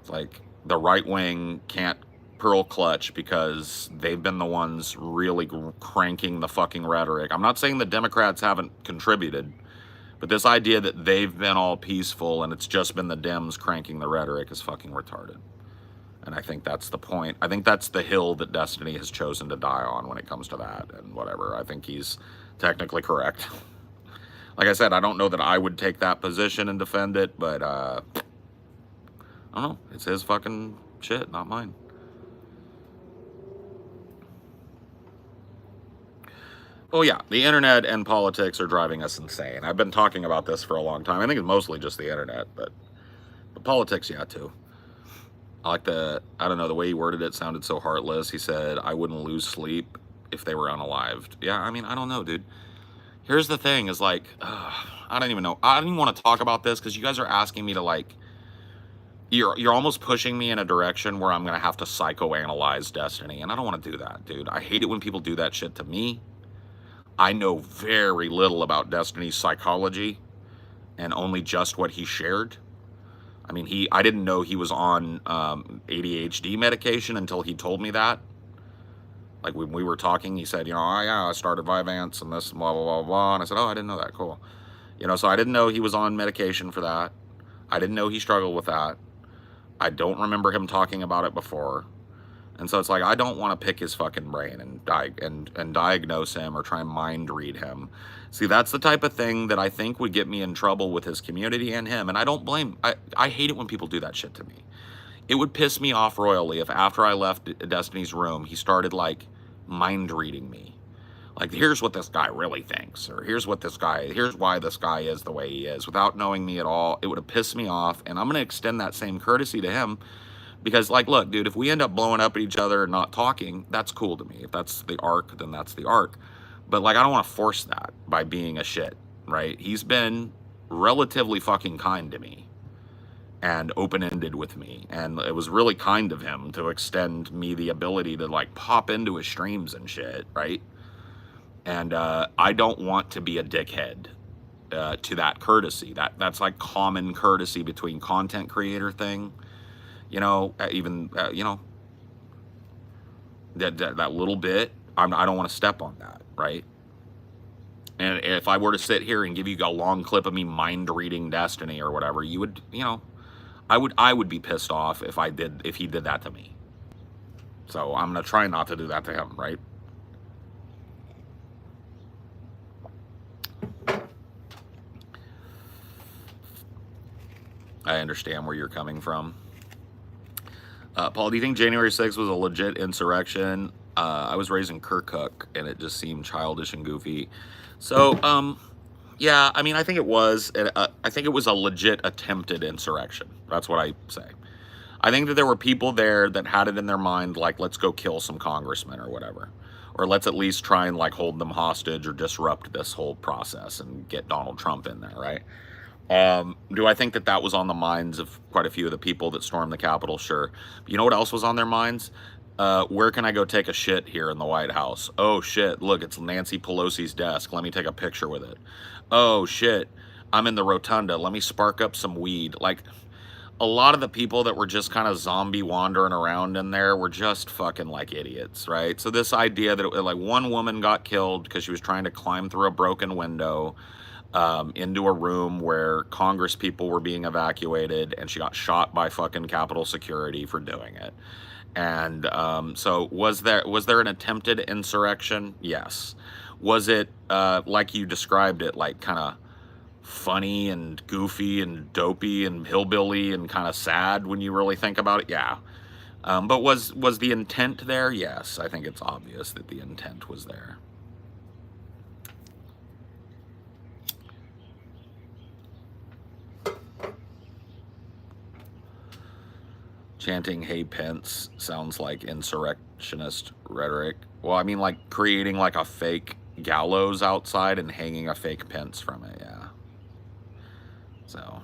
It's like, the right wing can't pearl clutch because they've been the ones really cranking the fucking rhetoric. I'm not saying the Democrats haven't contributed, but this idea that they've been all peaceful and it's just been the Dems cranking the rhetoric is fucking retarded. And I think that's the point. I think that's the hill that Destiny has chosen to die on when it comes to that and whatever. I think he's technically correct. Like I said, I don't know that I would take that position and defend it, but I don't know. It's his fucking shit, not mine. Oh yeah, the internet and politics are driving us insane. I've been talking about this for a long time. I think it's mostly just the internet, but the politics, yeah, too. I like I don't know, the way he worded it sounded so heartless. He said, I wouldn't lose sleep if they were unalived. Yeah, I mean, I don't know, dude. Here's the thing is like, I don't even know. I don't even want to talk about this because you guys are asking me to like, you're almost pushing me in a direction where I'm going to have to psychoanalyze Destiny. And I don't want to do that, dude. I hate it when people do that shit to me. I know very little about Destiny's psychology and only just what he shared. I mean, I didn't know he was on ADHD medication until he told me that. Like when we were talking, he said, you know, I started Vyvanse and this, blah, blah, blah, blah. And I said, oh, I didn't know that. Cool. You know, so I didn't know he was on medication for that. I didn't know he struggled with that. I don't remember him talking about it before. And so it's like, I don't want to pick his fucking brain and diagnose him or try and mind read him. See, that's the type of thing that I think would get me in trouble with his community and him. And I don't blame, I hate it when people do that shit to me. It would piss me off royally if after I left Destiny's room, he started like mind reading me. Like, here's what this guy really thinks, or here's why this guy is the way he is, without knowing me at all. It would have pissed me off, and I'm going to extend that same courtesy to him. Because, like, look, dude, if we end up blowing up at each other and not talking, that's cool to me. If that's the arc, then that's the arc. But, like, I don't want to force that by being a shit, right? He's been relatively fucking kind to me and open-ended with me. And it was really kind of him to extend me the ability to, like, pop into his streams and shit, right? And I don't want to be a dickhead to that courtesy. That's, like, common courtesy between content creator thing. You know, even, you know, that little bit, I don't want to step on that, right? And if I were to sit here and give you a long clip of me mind-reading Destiny or whatever, you would, you know, I would be pissed off if he did that to me. So I'm going to try not to do that to him, right? I understand where you're coming from. Paul, do you think January 6th was a legit insurrection? I was raised in Kirkuk, and it just seemed childish and goofy. So, yeah, I mean, I think it was. I think it was a legit attempted insurrection. That's what I say. I think that there were people there that had it in their mind, like, let's go kill some congressmen or whatever. Or let's at least try and, like, hold them hostage or disrupt this whole process and get Donald Trump in there, right? Do I think that that was on the minds of quite a few of the people that stormed the Capitol? Sure. But you know what else was on their minds? Where can I go take a shit here in the White House? Oh, shit, look, it's Nancy Pelosi's desk. Let me take a picture with it. Oh, shit, I'm in the rotunda. Let me spark up some weed. Like, a lot of the people that were just kind of zombie wandering around in there were just fucking like idiots, right? So this idea that, like, one woman got killed because she was trying to climb through a broken window into a room where Congress people were being evacuated, and she got shot by fucking Capitol security for doing it. And so was there an attempted insurrection? Yes. Was it like you described it, like kind of funny and goofy and dopey and hillbilly and kind of sad when you really think about it? Yeah. But was the intent there? Yes, I think it's obvious that the intent was there. Chanting "Hey Pence" sounds like insurrectionist rhetoric. Well, I mean, like creating like a fake gallows outside and hanging a fake Pence from it, yeah. So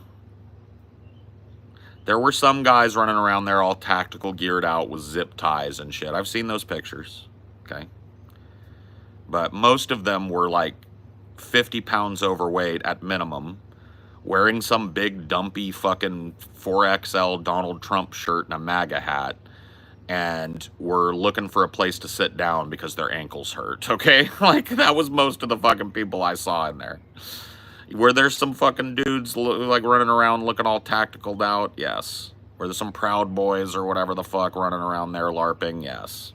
there were some guys running around there all tactical geared out with zip ties and shit. I've seen those pictures, okay? But most of them were like 50 pounds overweight at minimum, wearing some big dumpy fucking 4XL Donald Trump shirt and a MAGA hat, and were looking for a place to sit down because their ankles hurt, okay? Like, that was most of the fucking people I saw in there. Were there some fucking dudes like running around looking all tacticaled out? Yes. Were there some Proud Boys or whatever the fuck running around there LARPing? Yes.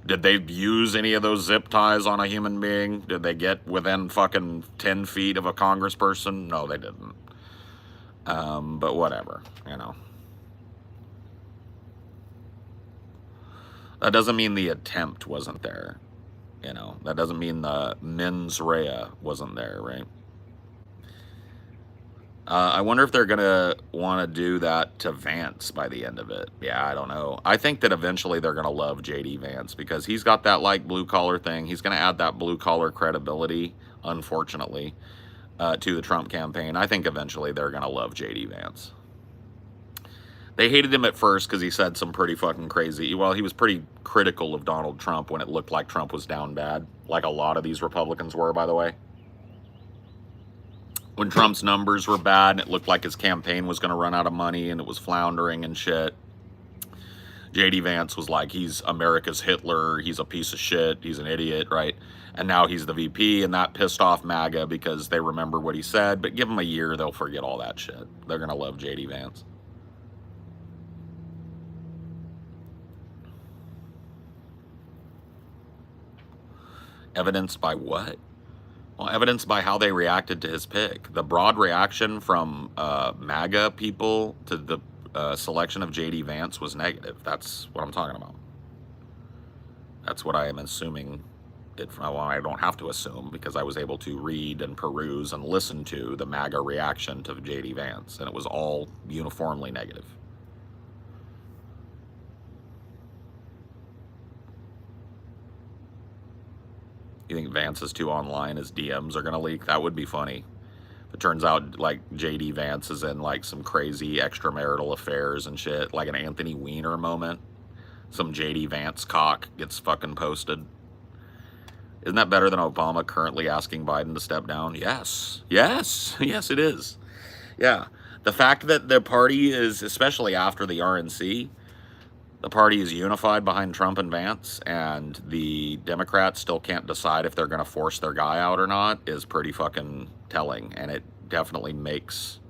Did they use any of those zip ties on a human being? Did they get within fucking 10 feet of a congressperson? No, they didn't. But whatever, you know. That doesn't mean the attempt wasn't there, you know. That doesn't mean the mens rea wasn't there, right? I wonder if they're going to want to do that to Vance by the end of it. Yeah, I don't know. I think that eventually they're going to love J.D. Vance because he's got that, like, blue-collar thing. He's going to add that blue-collar credibility, unfortunately, to the Trump campaign. I think eventually they're going to love J.D. Vance. They hated him at first because he said some pretty fucking crazy... Well, he was pretty critical of Donald Trump when it looked like Trump was down bad, like a lot of these Republicans were, by the way. When Trump's numbers were bad and it looked like his campaign was going to run out of money and it was floundering and shit, J.D. Vance was like, he's America's Hitler, he's a piece of shit, he's an idiot, right? And now he's the VP, and that pissed off MAGA because they remember what he said, but give him a year, they'll forget all that shit. They're going to love J.D. Vance. Evidenced by what? Well, evidenced by how they reacted to his pick. The broad reaction from MAGA people to the selection of J.D. Vance was negative. That's what I'm talking about. That's what I am assuming. Well, I don't have to assume because I was able to read and peruse and listen to the MAGA reaction to J.D. Vance, and it was all uniformly negative. You think Vance is too online? His DMs are going to leak? That would be funny. It turns out, like, J.D. Vance is in, like, some crazy extramarital affairs and shit. Like an Anthony Weiner moment. Some J.D. Vance cock gets fucking posted. Isn't that better than Obama currently asking Biden to step down? Yes. Yes. Yes, it is. Yeah. The fact that the party is, especially after the RNC, the party is unified behind Trump and Vance, and the Democrats still can't decide if they're going to force their guy out or not is pretty fucking telling, and it definitely makes...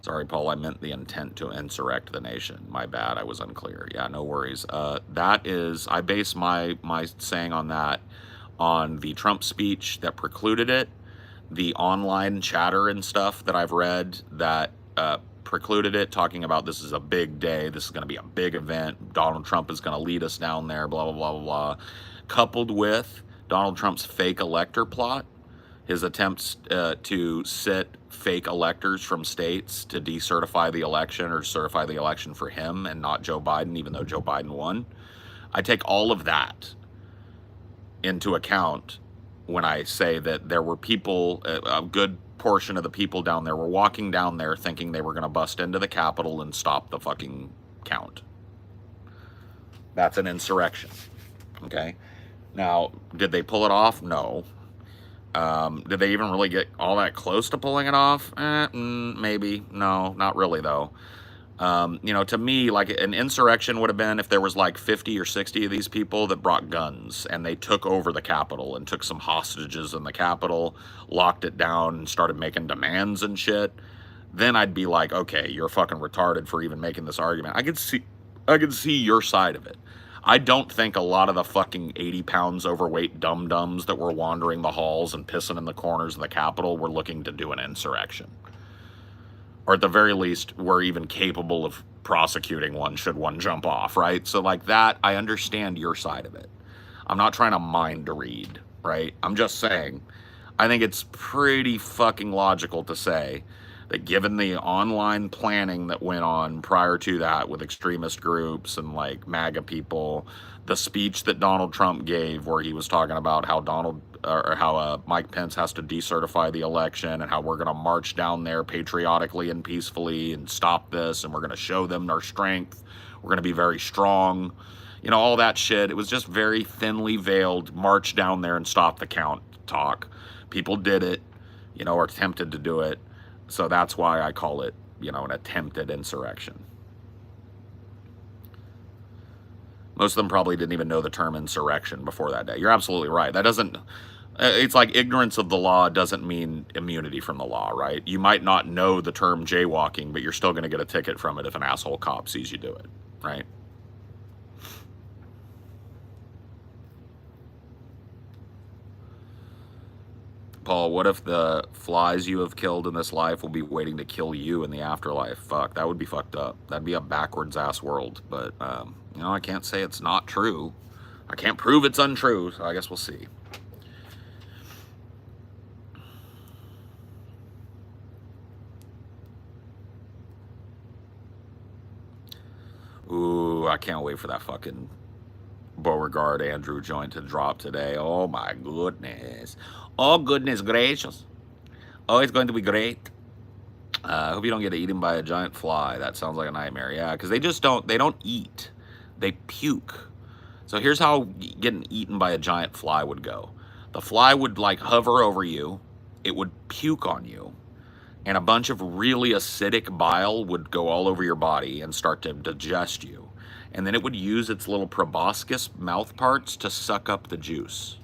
Sorry, Paul, I meant the intent to insurrect the nation. My bad, I was unclear. Yeah, no worries. That is, I base my saying on that on the Trump speech that precluded it, the online chatter and stuff that I've read that precluded it, talking about this is a big day, this is going to be a big event, Donald Trump is going to lead us down there, blah, blah, blah, blah, blah, coupled with Donald Trump's fake elector plot, his attempts to sit fake electors from states to decertify the election or certify the election for him and not Joe Biden, even though Joe Biden won. I take all of that into account when I say that there were people, a good portion of the people down there were walking down there thinking they were going to bust into the Capitol and stop the fucking count. That's an insurrection, okay? Now, did they pull it off? No. Did they even really get all that close to pulling it off? Maybe. No, not really, though. You know, to me, like, an insurrection would have been if there was like 50 or 60 of these people that brought guns and they took over the Capitol and took some hostages in the Capitol, locked it down and started making demands and shit. Then I'd be like, okay, you're fucking retarded for even making this argument. I could see your side of it. I don't think a lot of the fucking 80 pounds overweight dum-dums that were wandering the halls and pissing in the corners of the Capitol were looking to do an insurrection. or at the very least, we're even capable of prosecuting one should one jump off, right? So like that, I understand your side of it. I'm not trying to mind read, right? I'm just saying, I think it's pretty fucking logical to say that given the online planning that went on prior to that with extremist groups and like MAGA people, the speech that Donald Trump gave where he was talking about how Mike Pence has to decertify the election and how we're going to march down there patriotically and peacefully and stop this, and we're going to show them our strength. We're going to be very strong. You know, all that shit. It was just very thinly veiled, march down there and stop the count talk. People did it, you know, or attempted to do it. So that's why I call it, you know, an attempted insurrection. Most of them probably didn't even know the term insurrection before that day. You're absolutely right. That doesn't, it's like ignorance of the law doesn't mean immunity from the law, right? You might not know the term jaywalking, but you're still going to get a ticket from it if an asshole cop sees you do it, right? Paul, what if the flies you have killed in this life will be waiting to kill you in the afterlife? Fuck, that would be fucked up. That'd be a backwards ass world. But, you know, I can't say it's not true. I can't prove it's untrue, so I guess we'll see. Ooh, I can't wait for that fucking Beauregard Andrew joint to drop today. Oh my goodness. Oh goodness gracious. Oh, it's going to be great. I hope you don't get eaten by a giant fly. That sounds like a nightmare. Yeah, because they don't eat. They puke. So here's how getting eaten by a giant fly would go. The fly would like hover over you. It would puke on you. And a bunch of really acidic bile would go all over your body and start to digest you. And then it would use its little proboscis mouth parts to suck up the juice.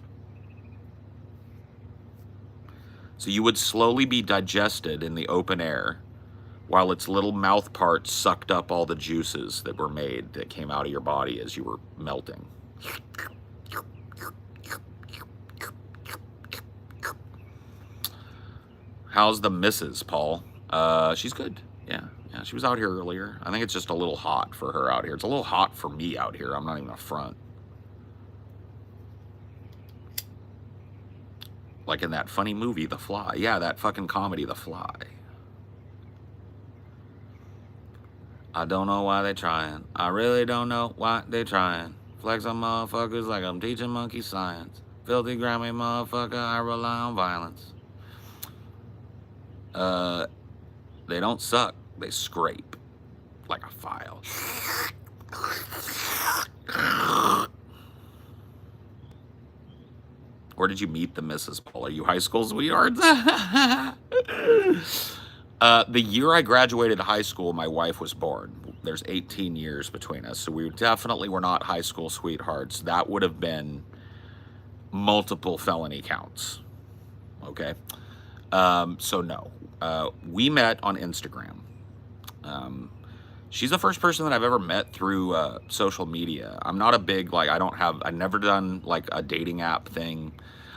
So you would slowly be digested in the open air while its little mouth parts sucked up all the juices that were made that came out of your body as you were melting. How's the missus, Paul? She's good. Yeah, she was out here earlier. I think it's just a little hot for her out here. It's a little hot for me out here. I'm not even a front. Like in that funny movie, The Fly. Yeah, that fucking comedy, The Fly. I don't know why they trying. I really don't know why they trying. Flex on motherfuckers like I'm teaching monkey science. Filthy Grammy motherfucker, I rely on violence. They don't suck. They scrape like a file. Where did you meet the Mrs. Paul? Are you high school sweethearts? The year I graduated high school, my wife was born. There's 18 years between us, so we definitely were not high school sweethearts. That would have been multiple felony counts. Okay? So no. We met on Instagram. She's the first person that I've ever met through social media. I'm not a big, like, I've never done like a dating app thing.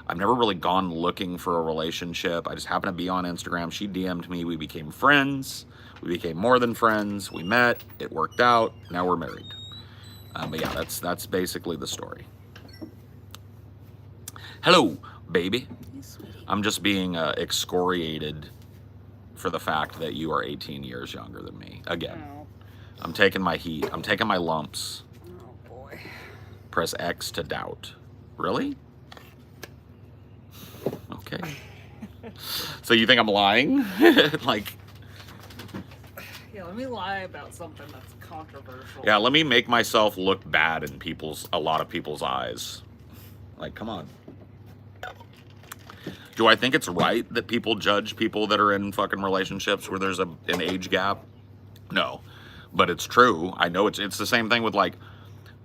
I've never really gone looking for a relationship. I just happened to be on Instagram. She DM'd me. We became friends. We became more than friends. We met. It worked out. Now we're married. But yeah, that's basically the story. Hello, baby. I'm just being excoriated for the fact that you are 18 years younger than me. Again, I'm taking my heat. I'm taking my lumps. Oh boy. Press X to doubt. Really? Okay. So you think I'm lying? Like, yeah, let me lie about something that's controversial. yeah, let me make myself look bad in a lot of people's eyes. Like, come on. Do I think it's right that people judge people that are in fucking relationships where there's an age gap? No. But it's true. I know it's the same thing with, like,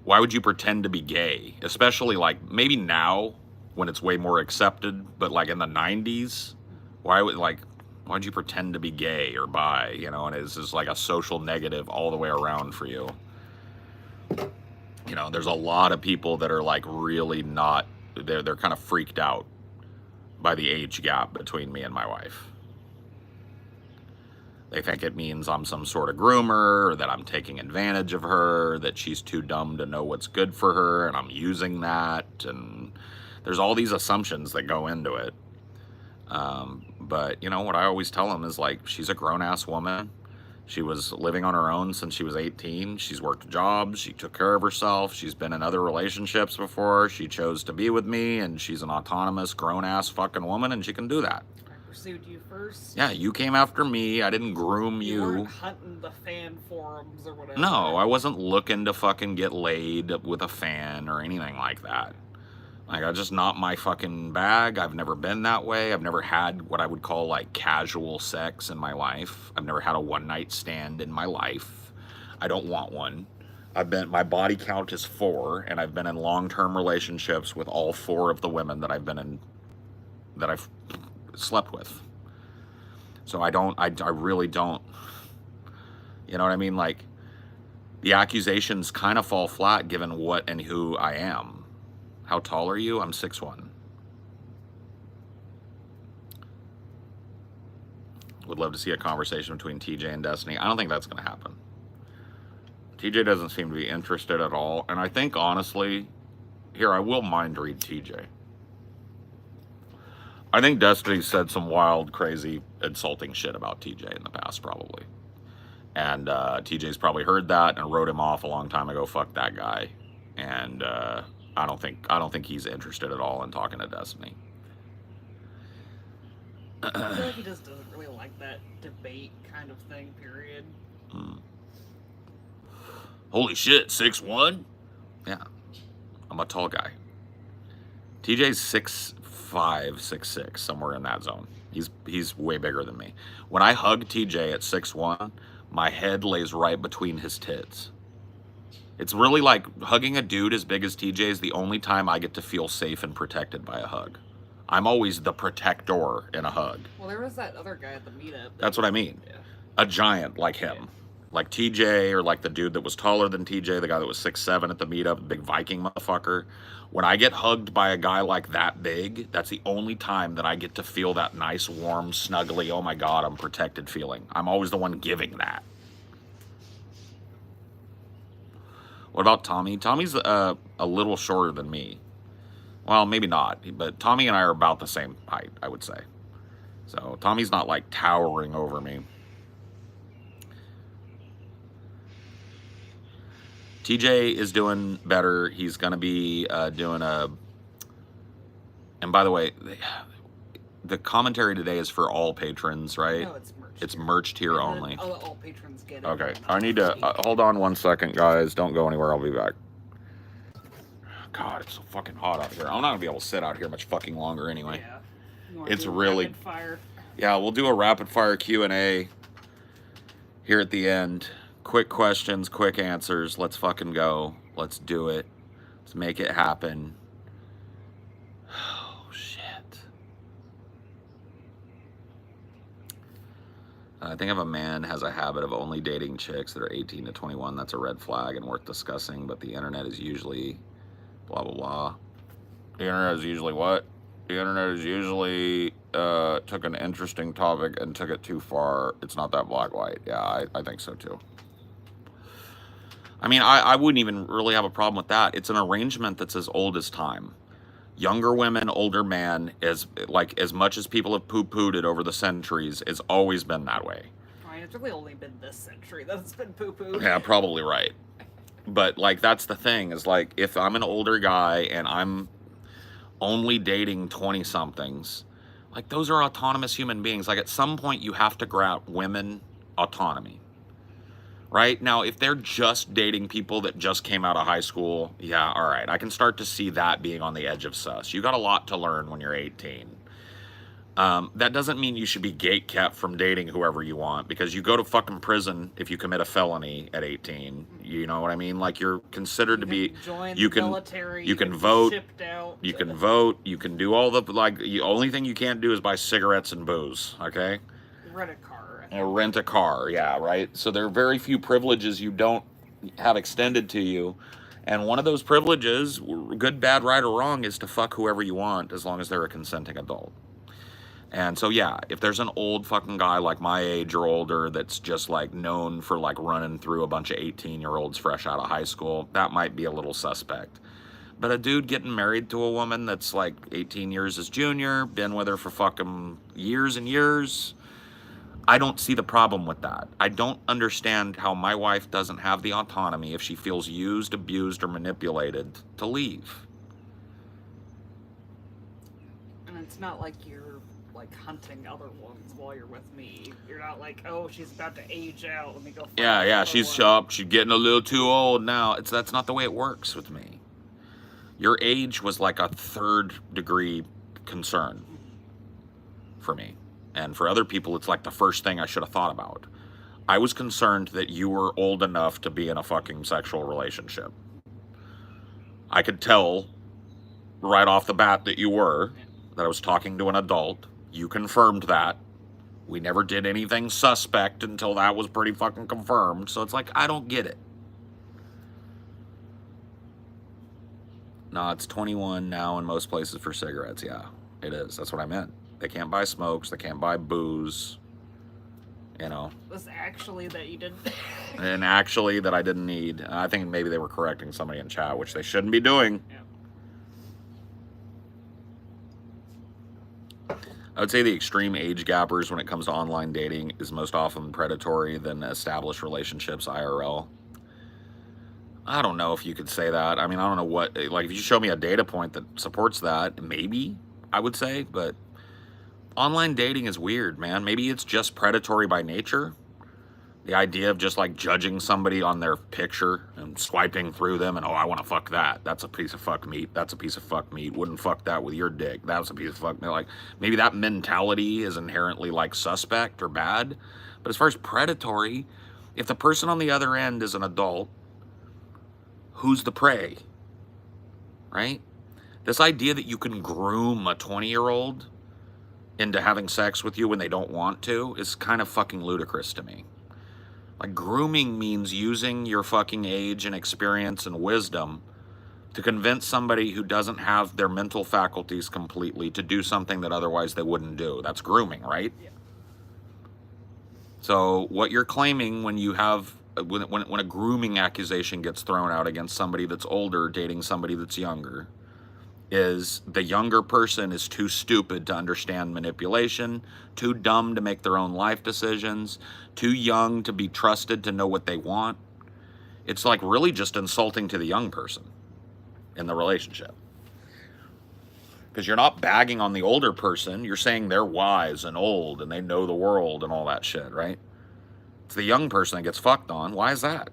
why would you pretend to be gay? Especially, like, maybe now when it's way more accepted, but, like, in the 90s, why'd you pretend to be gay or bi, you know? And it's just, like, a social negative all the way around for you. You know, there's a lot of people that are, like, really not, they're kind of freaked out by the age gap between me and my wife. They think it means I'm some sort of groomer, or that I'm taking advantage of her, that she's too dumb to know what's good for her, and I'm using that. And there's all these assumptions that go into it. But, you know, what I always tell them is, like, she's a grown-ass woman. She was living on her own since she was 18. She's worked jobs. She took care of herself. She's been in other relationships before. She chose to be with me, and she's an autonomous, grown-ass fucking woman, and she can do that. I pursued you first. Yeah, you came after me. I didn't groom you. You weren't hunting the fan forums or whatever. No, I wasn't looking to fucking get laid with a fan or anything like that. Like, that's just not my fucking bag. I've never been that way. I've never had what I would call, like, casual sex in my life. I've never had a one-night stand in my life. I don't want one. My body count is 4, and I've been in long-term relationships with all 4 of the women that I've slept with. So I really don't, you know what I mean? Like, the accusations kind of fall flat given what and who I am. How tall are you? I'm 6'1". Would love to see a conversation between TJ and Destiny. I don't think that's going to happen. TJ doesn't seem to be interested at all. And I think, honestly, here, I will mind read TJ. I think Destiny said some wild, crazy, insulting shit about TJ in the past, probably. And TJ's probably heard that and wrote him off a long time ago. Fuck that guy. And I don't think he's interested at all in talking to Destiny. I feel like he just doesn't really like that debate kind of thing, period. Holy shit, 6'1"? Yeah. I'm a tall guy. TJ's 6'5", 6'6", somewhere in that zone. He's way bigger than me. When I hug TJ at 6'1", my head lays right between his tits. It's really like hugging a dude as big as TJ is the only time I get to feel safe and protected by a hug. I'm always the protector in a hug. Well, there was that other guy at the meetup. That's what I mean. Yeah. A giant like him. Yeah. Like TJ, or like the dude that was taller than TJ, the guy that was 6'7" at the meetup, the big Viking motherfucker. When I get hugged by a guy like that big, that's the only time that I get to feel that nice, warm, snuggly, oh my God, I'm protected feeling. I'm always the one giving that. What about Tommy? Tommy's a little shorter than me. Well, maybe not, but Tommy and I are about the same height, I would say. So Tommy's not like towering over me. TJ is doing better. He's going to be doing a... And by the way, the commentary today is for all patrons, right? No, it's merch. It's merched here only. All patrons get it. Okay, I need to... hold on 1 second, guys. Don't go anywhere. I'll be back. God, it's so fucking hot out here. I'm not going to be able to sit out here much fucking longer anyway. Yeah. It's really... Rapid fire? Yeah, we'll do a rapid fire Q&A here at the end. Quick questions, quick answers. Let's fucking go. Let's do it. Let's make it happen. Oh, shit. I think if a man has a habit of only dating chicks that are 18 to 21, that's a red flag and worth discussing, but the internet is usually blah, blah, blah. The internet is usually what? The internet is usually took an interesting topic and took it too far. It's not that black-white. Yeah, I think so too. I mean, I wouldn't even really have a problem with that. It's an arrangement that's as old as time. Younger women, older man, as much as people have poo-pooed it over the centuries, it's always been that way. I mean, it's really only been this century that's been poo-pooed. Yeah, probably right. But, like, that's the thing, is, like, if I'm an older guy and I'm only dating 20-somethings, like, those are autonomous human beings. Like, at some point, you have to grant women autonomy. Right? Now, if they're just dating people that just came out of high school, yeah, all right. I can start to see that being on the edge of sus. You got a lot to learn when you're 18. That doesn't mean you should be gate-kept from dating whoever you want, because you go to fucking prison if you commit a felony at 18. You know what I mean? Like, you're considered to be... You can military, you can vote. Shipped out. You can vote. You can do all the... Like, the only thing you can't do is buy cigarettes and booze, okay? Rent a car. Or rent a car, yeah, right? So there are very few privileges you don't have extended to you. And one of those privileges, good, bad, right, or wrong, is to fuck whoever you want as long as they're a consenting adult. And so, yeah, if there's an old fucking guy like my age or older that's just like known for like running through a bunch of 18-year-olds fresh out of high school, that might be a little suspect. But a dude getting married to a woman that's like 18 years his junior, been with her for fucking years and years, I don't see the problem with that. I don't understand how my wife doesn't have the autonomy if she feels used, abused, or manipulated to leave. And it's not like you're like hunting other ones while you're with me. You're not like, oh, she's about to age out. Let me go. Yeah, she's up. She's getting a little too old now. That's not the way it works with me. Your age was like a third degree concern for me. And for other people, it's like the first thing I should have thought about. I was concerned that you were old enough to be in a fucking sexual relationship. I could tell right off the bat that you were, that I was talking to an adult. You confirmed that. We never did anything suspect until that was pretty fucking confirmed. So it's like, I don't get it. No, it's 21 now in most places for cigarettes. Yeah, it is. That's what I meant. They can't buy smokes. They can't buy booze. You know. Was actually that you didn't. And actually that I didn't need. I think maybe they were correcting somebody in chat, which they shouldn't be doing. Yeah. I would say the extreme age gappers when it comes to online dating is most often predatory than established relationships IRL. I don't know if you could say that. I mean, I don't know what, like, if you show me a data point that supports that, maybe I would say, but online dating is weird, man. Maybe it's just predatory by nature. The idea of just like judging somebody on their picture and swiping through them and, oh, I want to fuck that. That's a piece of fuck meat. That's a piece of fuck meat. Wouldn't fuck that with your dick. That was a piece of fuck meat. Like, maybe that mentality is inherently like suspect or bad. But as far as predatory, if the person on the other end is an adult, who's the prey? Right? This idea that you can groom a 20-year-old into having sex with you when they don't want to is kind of fucking ludicrous to me. Like, grooming means using your fucking age and experience and wisdom to convince somebody who doesn't have their mental faculties completely to do something that otherwise they wouldn't do. That's grooming, right? Yeah. So what you're claiming when you have, when a grooming accusation gets thrown out against somebody that's older dating somebody that's younger, is the younger person is too stupid to understand manipulation, too dumb to make their own life decisions, too young to be trusted to know what they want. It's like really just insulting to the young person in the relationship. Because you're not bagging on the older person, you're saying they're wise and old and they know the world and all that shit, right? It's the young person that gets fucked on. Why is that?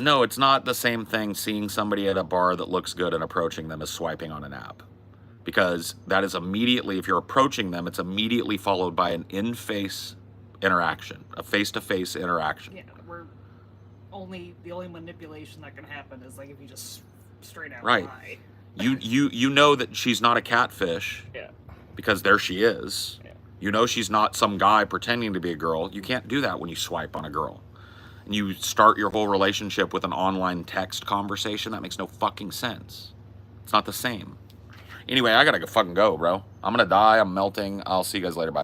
No, it's not the same thing seeing somebody at a bar that looks good and approaching them as swiping on an app. Because that is immediately, if you're approaching them, it's immediately followed by an in-face interaction, a face-to-face interaction. Yeah, the only manipulation that can happen is like if you just straight out Right. lie. You know that she's not a catfish. Yeah. Because there she is. Yeah. You know she's not some guy pretending to be a girl. You can't do that when you swipe on a girl. And you start your whole relationship with an online text conversation. That makes no fucking sense. It's not the same. Anyway, I gotta fucking go, bro. I'm gonna die. I'm melting. I'll see you guys later. Bye.